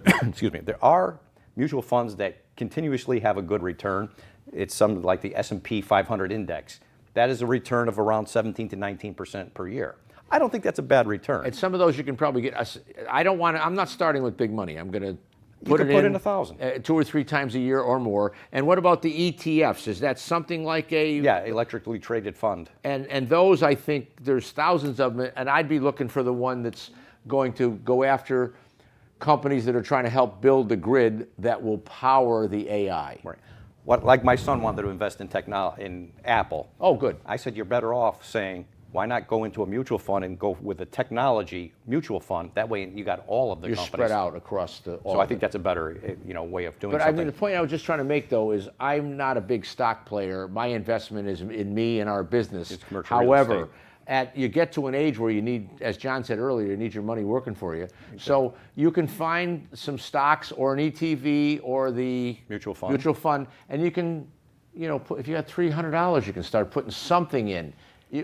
are mutual funds that continuously have a good return. It's something like the S&P 500 index. That is a return of around 17 to 19% per year. I don't think that's a bad return. And some of those you can probably get. I'm not starting with big money. I'm going to put in 1,000 2 or 3 times a year or more. And what about the ETFs? Is that something like electrically traded fund? And those, I think there's thousands of them. And I'd be looking for the one that's going to go after companies that are trying to help build the grid that will power the AI. Right. Like my son wanted to invest in Apple. Oh, good. I said, you're better off saying, why not go into a mutual fund and go with a technology mutual fund? That way you got all of the companies. You're spread out across So I think that's a better way of doing something. But I mean, the point I was just trying to make, though, is I'm not a big stock player. My investment is in me and our business. It's commercial real estate. you get to an age where you need, as John said earlier, you need your money working for you. So you can find some stocks or an ETV or the Mutual fund. and you can, if you got $300, you can start putting something in.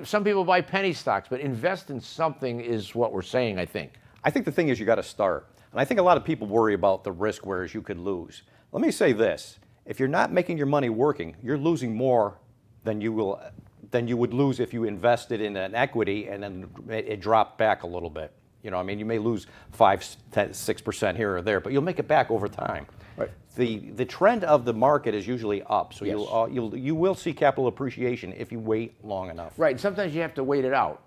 Some people buy penny stocks, but invest in something is what we're saying, I think. I think the thing is you got to start. And I think a lot of people worry about the risk, whereas you could lose. Let me say this. If you're not making your money working, you're losing more than you would lose if you invested in an equity and then it dropped back a little bit. You may lose 5, 10, 6% here or there, but you'll make it back over time. Right. The trend of the market is usually up, so Yes. you will see capital appreciation if you wait long enough. Right, and sometimes you have to wait it out.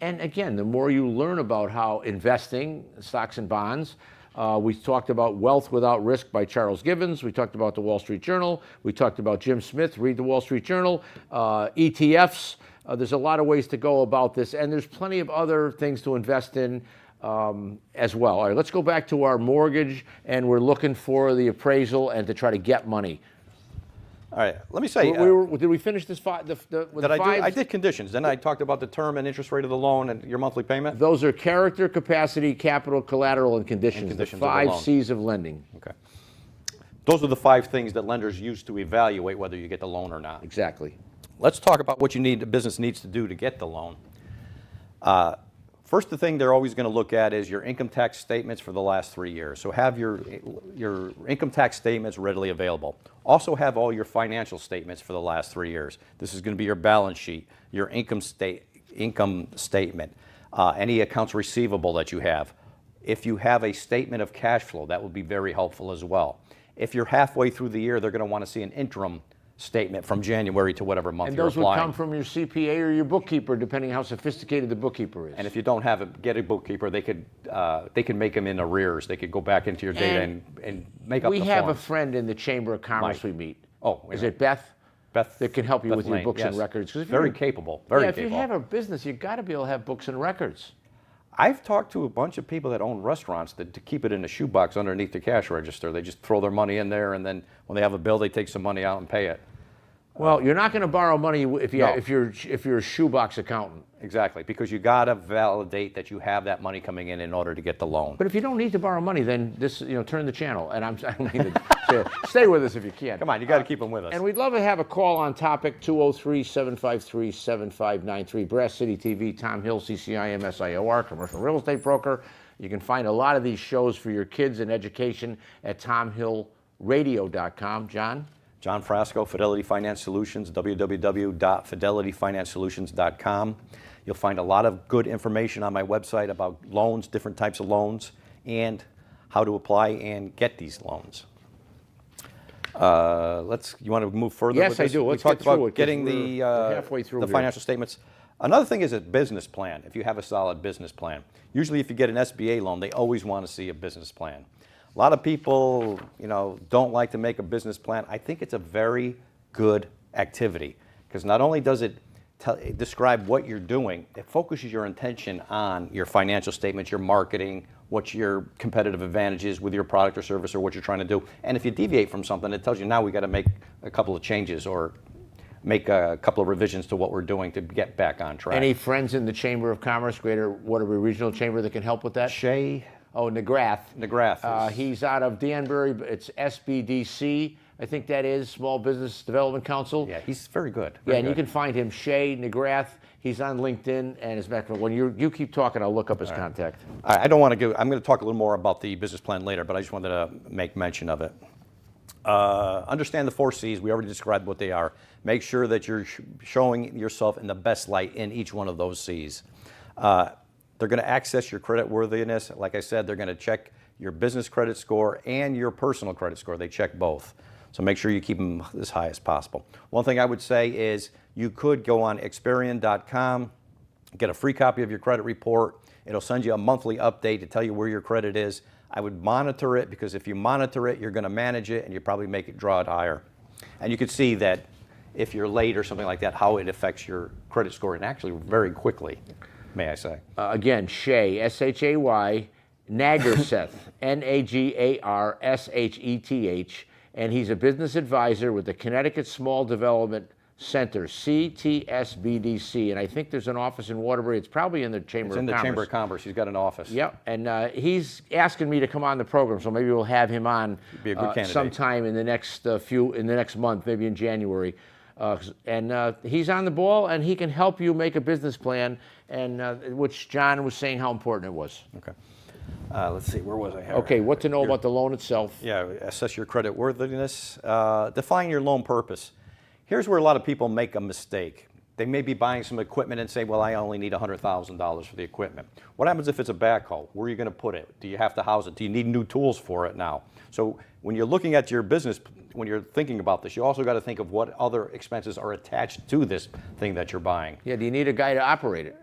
And again, the more you learn about how investing, stocks and bonds, we talked about Wealth Without Risk by Charles Gibbons. We talked about the Wall Street Journal. We talked about Jim Smith, read the Wall Street Journal, ETFs. There's a lot of ways to go about this, and there's plenty of other things to invest in as well. All right, let's go back to our mortgage, and we're looking for the appraisal and to try to get money. All right, let me say. Did we finish this with Did the I do? five? I did conditions. Then I talked about the term and interest rate of the loan and your monthly payment. Those are character, capacity, capital, collateral, and conditions. conditions The of the 5 loan. C's of lending. Okay. Those are the 5 things that lenders use to evaluate whether you get the loan or not. Exactly. Let's talk about what the business needs to do to get the loan. First, the thing they're always going to look at is your income tax statements for the last 3 years. So have your income tax statements readily available. Also have all your financial statements for the last 3 years. This is going to be your balance sheet, your income statement, any accounts receivable that you have. If you have a statement of cash flow, that would be very helpful as well. If you're halfway through the year, they're going to want to see an interim statement from January to whatever month And you're those would applying. come from your CPA or your bookkeeper, depending how sophisticated the bookkeeper is. And if you don't get a bookkeeper, they could make them in arrears. They could go back into your data and make up the we have a forms. friend in the Chamber of Commerce Mike. we meet. Oh, is yeah. it Beth? Beth That can help you Beth with your Lane, books and yes. records. 'Cause if Very you're- capable. Very yeah, if capable. you have a business, you've got to be able to have books and records. I've talked to a bunch of people that own restaurants that to keep it in a shoebox underneath the cash register. They just throw their money in there, and then when they have a bill, they take some money out and pay it. Well, you're not going to borrow money if No. if you're a shoebox accountant. Exactly, because you got to validate that you have that money coming in order to get the loan. But if you don't need to borrow money, then turn the channel. And I don't mean to say it. Stay with us if you can. Come on, you got to keep them with us. And we'd love to have a call on topic 203-753-7593. Brass City TV, Tom Hill, CCIM, SIOR, commercial real estate broker. You can find a lot of these shows for your kids and education at tomhillradio.com. John? John Frasco, Fidelity Finance Solutions, www.fidelityfinancesolutions.com. You'll find a lot of good information on my website about loans, different types of loans, and how to apply and get these loans. You want to move further Yes, with I this? do. We Let's talked get through about it, 'cause getting we're halfway through the here. financial statements. Another thing is a business plan, if you have a solid business plan. Usually if you get an SBA loan, they always want to see a business plan. A lot of people, don't like to make a business plan. I think it's a very good activity because not only does it describe what you're doing, it focuses your attention on your financial statements, your marketing, what your competitive advantage is with your product or service or what you're trying to do. And if you deviate from something, it tells you now we got to make a couple of changes or make a couple of revisions to what we're doing to get back on track. Any friends in the Chamber of Commerce, Greater Waterbury Regional Chamber, that can help with that? Shay Oh, NeGrath. NeGrath. He's out of Danbury. It's SBDC. I think that is Small Business Development Council. Yeah, he's very good. Yeah, and you can find him, Shay NeGrath. He's on LinkedIn, and his background. When you keep talking, I'll look up his contact. I don't want to give. I'm going to talk a little more about the business plan later, but I just wanted to make mention of it. Understand the 4 C's. We already described what they are. Make sure that you're showing yourself in the best light in each one of those C's. They're going to access your credit worthiness. Like I said, they're going to check your business credit score and your personal credit score. They check both. So make sure you keep them as high as possible. One thing I would say is you could go on Experian.com, get a free copy of your credit report. It'll send you a monthly update to tell you where your credit is. I would monitor it because if you monitor it, you're going to manage it and you probably make it draw it higher. And you can see that if you're late or something like that, how it affects your credit score, and actually very quickly, may I say. Again, Shay, S-H-A-Y, Nagarseth, N-A-G-A-R-S-H-E-T-H, and he's a business advisor with the Connecticut Small Business Center, CTSBDC, and I think there's an office in Waterbury. It's probably in the Chamber It's of in the Commerce. Chamber of Commerce. He's got an office. Yep, and he's asking me to come on the program, so maybe we'll have him on Be a good candidate. sometime in the next in the next month, maybe in January. And he's on the ball, and he can help you make a business plan, and which John was saying how important it was. Okay. Let's see, where was I here? Okay, what to know about the loan itself? Yeah, assess your credit worthiness. Define your loan purpose. Here's where a lot of people make a mistake. They may be buying some equipment and say, well, I only need $100,000 for the equipment. What happens if it's a backhoe? Where are you going to put it? Do you have to house it? Do you need new tools for it now? So when you're looking at your business, when you're thinking about this, you also got to think of what other expenses are attached to this thing that you're buying. Yeah, do you need a guy to operate it?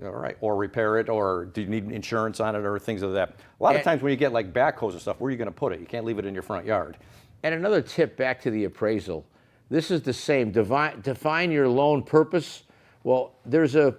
All right, or repair it, or do you need insurance on it, or things of that. A lot of times when you get like backhoes and stuff, where are you going to put it? You can't leave it in your front yard. And another tip back to the appraisal. This is the same. Define your loan purpose. Well, there's a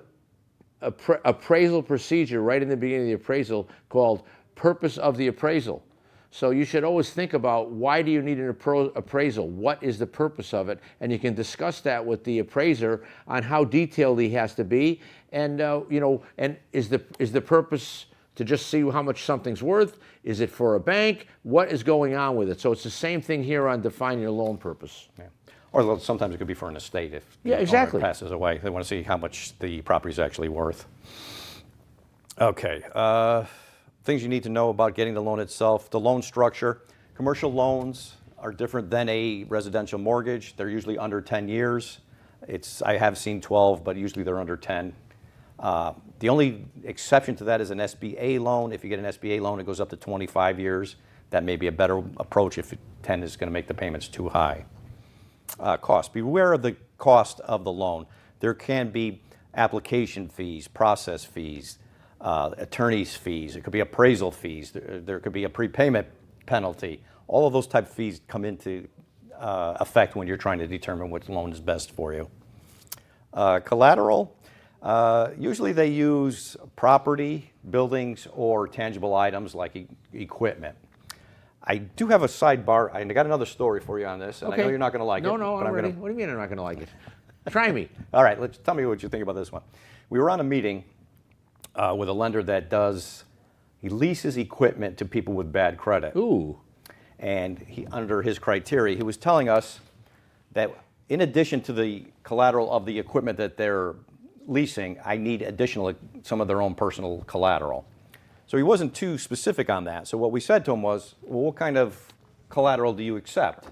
appraisal procedure right in the beginning of the appraisal called purpose of the appraisal. So you should always think about, why do you need an appraisal? What is the purpose of it? And you can discuss that with the appraiser on how detailed he has to be. And you know, and is the purpose to just see how much something's worth? Is it for a bank? What is going on with it? So it's the same thing here on defining your loan purpose. Yeah. Or sometimes it could be for an estate if the Yeah, owner exactly. passes away. They want to see how much the property is actually worth. Okay. Things you need to know about getting the loan itself. The loan structure. Commercial loans are different than a residential mortgage. They're usually under 10 years. I have seen 12, but usually they're under 10. The only exception to that is an SBA loan. If you get an SBA loan, it goes up to 25 years. That may be a better approach if 10 is going to make the payments too high. Cost. Beware of the cost of the loan. There can be application fees, process fees, attorney's fees. It could be appraisal fees. There could be a prepayment penalty. All of those type of fees come into effect when you're trying to determine which loan is best for you. Collateral. Usually they use property, buildings, or tangible items like equipment. I do have a sidebar. I got another story for you on this, and I know you're not going to like it. No, but I'm ready. gonna- What do you mean I'm not going to like it? Try me. All right, tell me what you think about this one. We were on a meeting with a lender that he leases equipment to people with bad credit. Ooh. And under his criteria, he was telling us that in addition to the collateral of the equipment that they're leasing, I need some of their own personal collateral. So he wasn't too specific on that. So what we said to him was, well, what kind of collateral do you accept?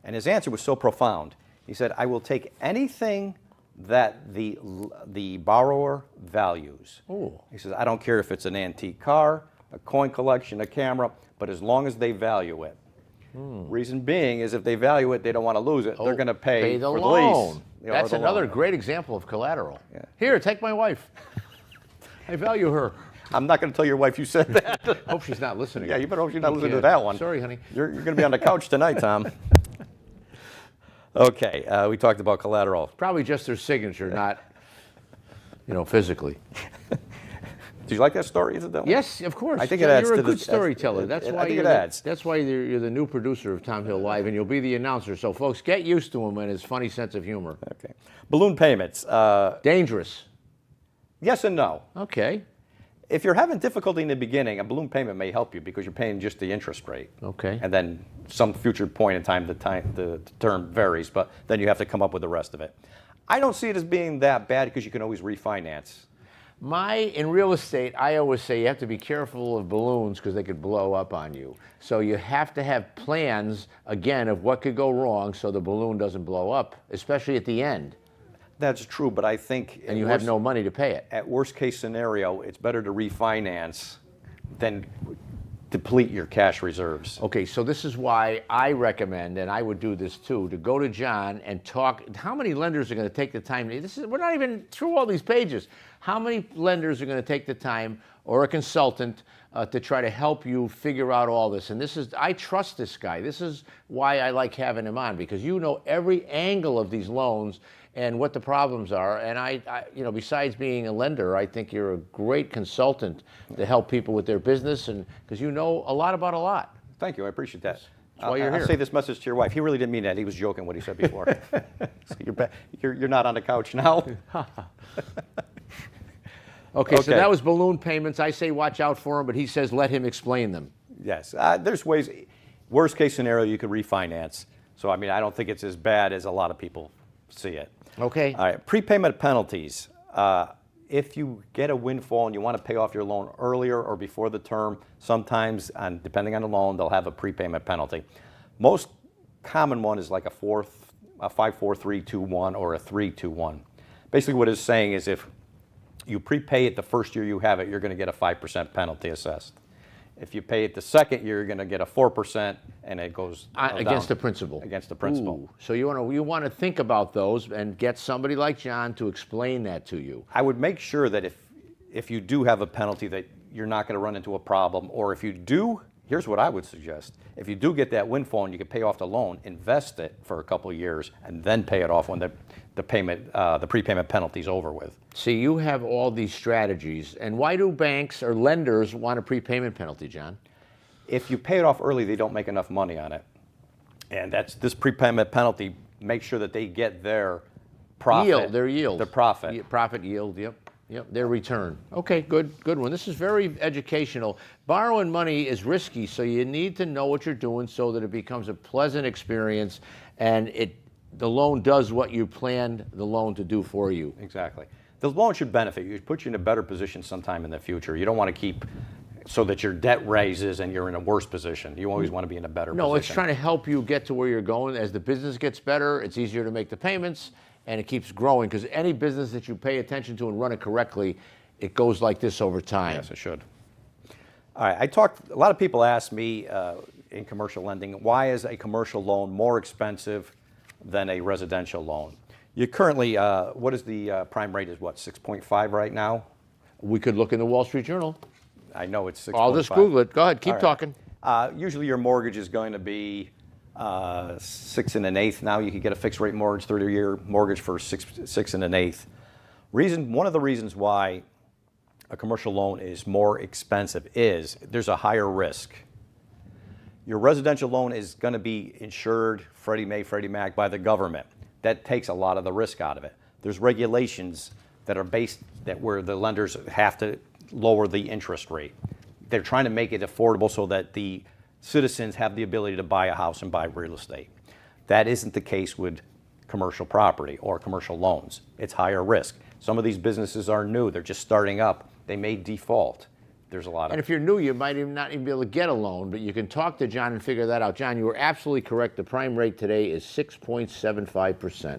And his answer was so profound. He said, I will take anything that the borrower values. Ooh. He says, I don't care if it's an antique car, a coin collection, a camera, but as long as they value it. Reason being is if they value it, they don't want to lose it. They're going to pay the for loan. the lease. or That's the another loan. great example of collateral. Yeah. Here, take my wife. I value her. I'm not going to tell your wife you said that. Hope she's not listening. Yeah, you better hope she's not Thank listening you. to that one. Sorry, honey. You're going to be on the couch tonight, Tom. Okay, we talked about collateral. Probably just her signature, not, physically. Did you like that story? Incidentally? Yes, of course. I think it adds You're to a good the- storyteller. That's I why think you're it adds. That's why you're the new producer of Tom Hill Live, and you'll be the announcer. So, folks, get used to him and his funny sense of humor. Okay. Balloon payments. Dangerous. Yes and no. Okay. If you're having difficulty in the beginning, a balloon payment may help you because you're paying just the interest rate. Okay. And then some future point in time, the term varies, but then you have to come up with the rest of it. I don't see it as being that bad because you can always refinance. In real estate, I always say you have to be careful of balloons because they could blow up on you. So you have to have plans, again, of what could go wrong so the balloon doesn't blow up, especially at the end, That's true, but I think and you have no money to pay it. at worst case scenario, it's better to refinance than deplete your cash reserves. Okay, so this is why I recommend, and I would do this too, to go to John and talk. How many lenders are going to take the time? We're not even through all these pages. How many lenders are going to take the time, or a consultant, to try to help you figure out all this? And I trust this guy. This is why I like having him on, because you know every angle of these loans and what the problems are. And I besides being a lender, I think you're a great consultant to help people with their business, and because you know a lot about a lot. Thank you, I appreciate that. That's why you're I'll here. say this message to your wife. He really didn't mean that. He was joking what he said before. So you're not on the couch now. Okay, so Okay. that was balloon payments. I say watch out for him, but he says let him explain them. Yes, there's ways. Worst case scenario, you could refinance. So I mean, I don't think it's as bad as a lot of people see it. Okay. All right, prepayment penalties. If you get a windfall and you want to pay off your loan earlier or before the term, sometimes, and depending on the loan, they'll have a prepayment penalty. Most common one is like a 5-4-3-2-1 or a 3-2-1. Basically, what it's saying is if you prepay it the first year you have it, you're going to get a 5% penalty assessed. If you pay it the second year, you're going to get a 4%, and it goes Against down. the principal. Against the principal. Ooh, so you want to think about those and get somebody like John to explain that to you. I would make sure that if you do have a penalty that you're not going to run into a problem, or if you do, here's what I would suggest. If you do get that windfall and you can pay off the loan, invest it for a couple of years and then pay it off when the prepayment penalty's over with. See, you have all these strategies, and why do banks or lenders want a prepayment penalty, John? If you pay it off early, they don't make enough money on it. And this prepayment penalty makes sure that they get their profit. Their yield. Their profit. Profit yield, yep, their return. Okay, good one. This is very educational. Borrowing money is risky, so you need to know what you're doing so that it becomes a pleasant experience and the loan does what you planned the loan to do for you. Exactly. The loan should benefit you. It puts you in a better position sometime in the future. You don't want to keep so that your debt raises and you're in a worse position. You always want to be in a better position. No, it's trying to help you get to where you're going. As the business gets better, it's easier to make the payments, and it keeps growing, because any business that you pay attention to and run it correctly, it goes like this over time. Yes, it should. All right, a lot of people ask me in commercial lending, why is a commercial loan more expensive than a residential loan? You currently, what is the prime rate is what, 6.5 right now? We could look in the Wall Street Journal. I know it's 6.5. I'll just Google it. Go ahead, keep All right. talking. Usually your mortgage is going to be 6 1/8. Now you can get a fixed rate mortgage, 30-year mortgage for 6 1/8. One of the reasons why a commercial loan is more expensive is there's a higher risk. Your residential loan is going to be insured, Freddie Mac, by the government. That takes a lot of the risk out of it. There's regulations that are where the lenders have to lower the interest rate. They're trying to make it affordable so that the citizens have the ability to buy a house and buy real estate. That isn't the case with commercial property or commercial loans. It's higher risk. Some of these businesses are new. They're just starting up. They may default. There's a lot of... And if you're new, you might not even be able to get a loan, but you can talk to John and figure that out. John, you were absolutely correct. The prime rate today is 6.75%.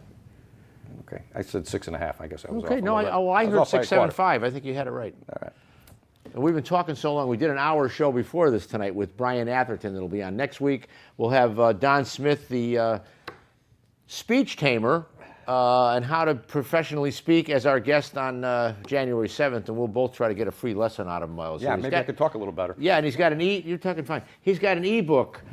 Okay, I said 6.5. I guess I was off Okay, a no, little I bit. heard was off by a quarter. 6.75. I think you had it right. All right. And we've been talking so long. We did an hour show before this tonight with Brian Atherton that'll be on next week. We'll have Don Smith, the speech tamer, and how to professionally speak as our guest on January 7th, and we'll both try to get a free lesson out of him. So Yeah, he's maybe I could talk a little better. Yeah, and he's got you're talking fine. He's got an ebook.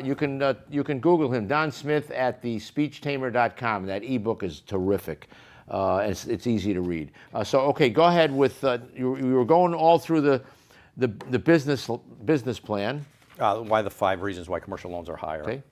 You can Google him, Don Smith at thespeechtamer.com. That ebook is terrific. And it's easy to read. Okay, go ahead with you were going all through the business plan. Why the 5 reasons why commercial loans are higher. Okay.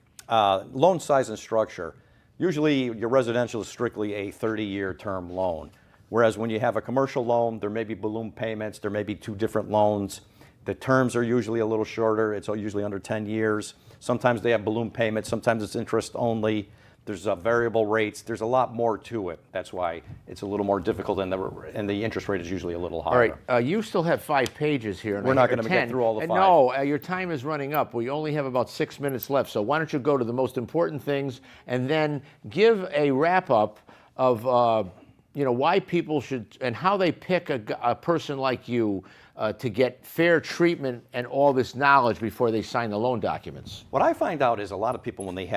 Loan size and structure. Usually your residential is strictly a 30-year term loan. Whereas when you have a commercial loan, there may be balloon payments, there may be 2 different loans. The terms are usually a little shorter. It's usually under 10 years. Sometimes they have balloon payments, sometimes it's interest only. There's variable rates. There's a lot more to it. That's why it's a little more difficult, and the interest rate is usually a little higher. All right, you still have 5 pages here. And We're I not have gonna 10. get through all the 5. No, your time is running up. We only have about 6 minutes left. So why don't you go to the most important things and then give a wrap up of why people should and how they pick a person like you to get fair treatment and all this knowledge before they sign the loan documents. What I find out is a lot of people, when they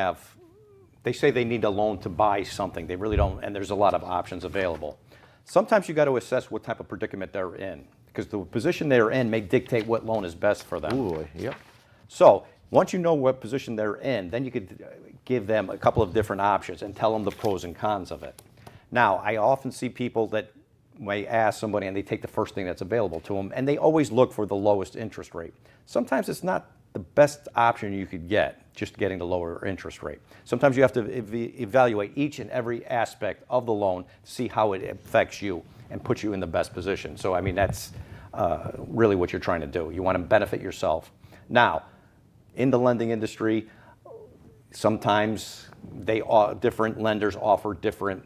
say they need a loan to buy something, they really don't, and there's a lot of options available. Sometimes you got to assess what type of predicament they're in, because the position they're in may dictate what loan is best for them. Ooh, yep. So once you know what position they're in, then you could give them a couple of different options and tell them the pros and cons of it. Now, I often see people that may ask somebody and they take the first thing that's available to them, and they always look for the lowest interest rate. Sometimes it's not the best option you could get. just getting the lower interest rate. Sometimes you have to evaluate each and every aspect of the loan to see how it affects you and puts you in the best position. So, I mean, that's really what you're trying to do. You want to benefit yourself. Now, in the lending industry, sometimes different lenders offer different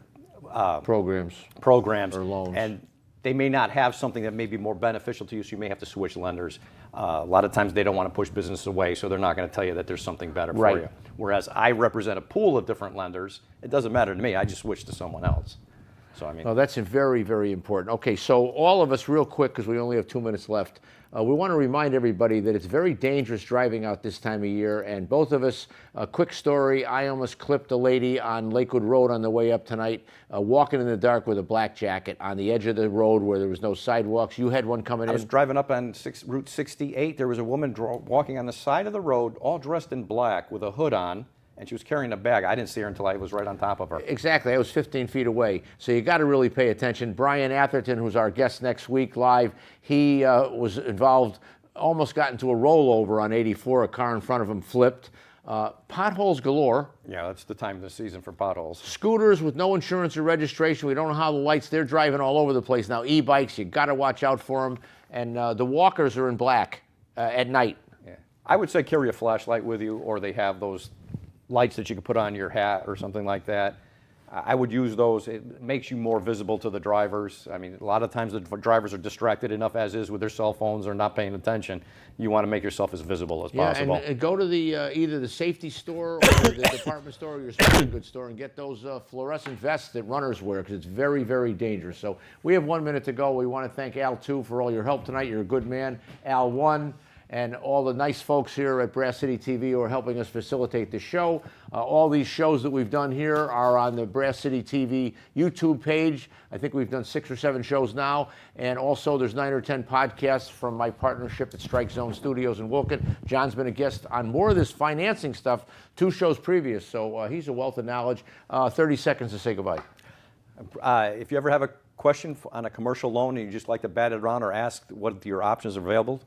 Programs. programs Or loans. and they may not have something that may be more beneficial to you, so you may have to switch lenders. A lot of times they don't want to push business away, so they're not going to tell you that there's something better Right. for you. Whereas I represent a pool of different lenders, it doesn't matter to me, I just switch to someone else. So I mean, No, that's very, very important. Okay, so all of us, real quick, because we only have 2 minutes left, we want to remind everybody that it's very dangerous driving out this time of year. And both of us, a quick story, I almost clipped a lady on Lakewood Road on the way up tonight, walking in the dark with a black jacket on the edge of the road where there was no sidewalks. You had one coming I was in. driving up on Route 68. There was a woman walking on the side of the road, all dressed in black with a hood on, and she was carrying a bag. I didn't see her until I was right on top of her. Exactly. I was 15 feet away. So you got to really pay attention. Brian Atherton, who's our guest next week live, he was involved, almost got into a rollover on 84. A car in front of him flipped. Potholes galore. Yeah, that's the time of the season for potholes. Scooters with no insurance or registration. We don't know how the lights, they're driving all over the place now. E-bikes, you got to watch out for them. And the walkers are in black at night. Yeah. I would say carry a flashlight with you, or they have those lights that you can put on your hat or something like that. I would use those. It makes you more visible to the drivers. I mean, a lot of times the drivers are distracted enough as is with their cell phones or not paying attention. You want to make yourself as visible as possible. And go to the either the safety store or the department store or your sporting goods store and get those fluorescent vests that runners wear, because it's very, very dangerous. So we have 1 minute to go. We want to thank Al, too, for all your help tonight. You're a good man. Al, one. And all the nice folks here at Brass City TV who are helping us facilitate the show. All these shows that we've done here are on the Brass City TV YouTube page. I think we've done 6 or 7 shows now. And also there's 9 or 10 podcasts from my partnership at Strike Zone Studios in Wilkin. John's been a guest on more of this financing stuff 2 shows previous. So he's a wealth of knowledge. 30 seconds to say goodbye. If you ever have a question on a commercial loan and you just like to bat it around or ask what your options are available,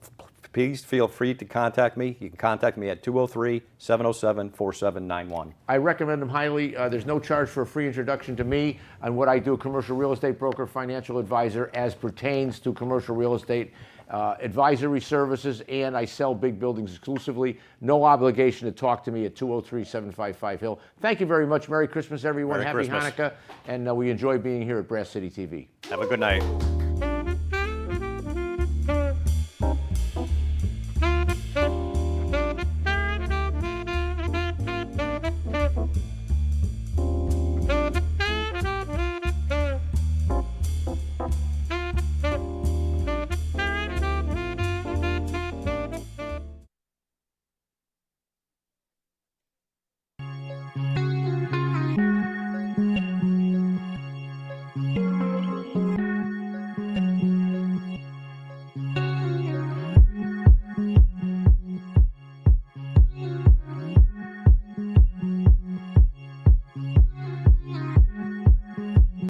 please feel free to contact me. You can contact me at 203-707-4791. I recommend them highly. There's no charge for a free introduction to me on what I do, commercial real estate broker, financial advisor, as pertains to commercial real estate advisory services, and I sell big buildings exclusively. No obligation to talk to me at 203-755-HILL. Thank you very much. Merry Christmas, everyone. Merry Happy Christmas. Hanukkah. And we enjoy being here at Brass City TV. Have a good night.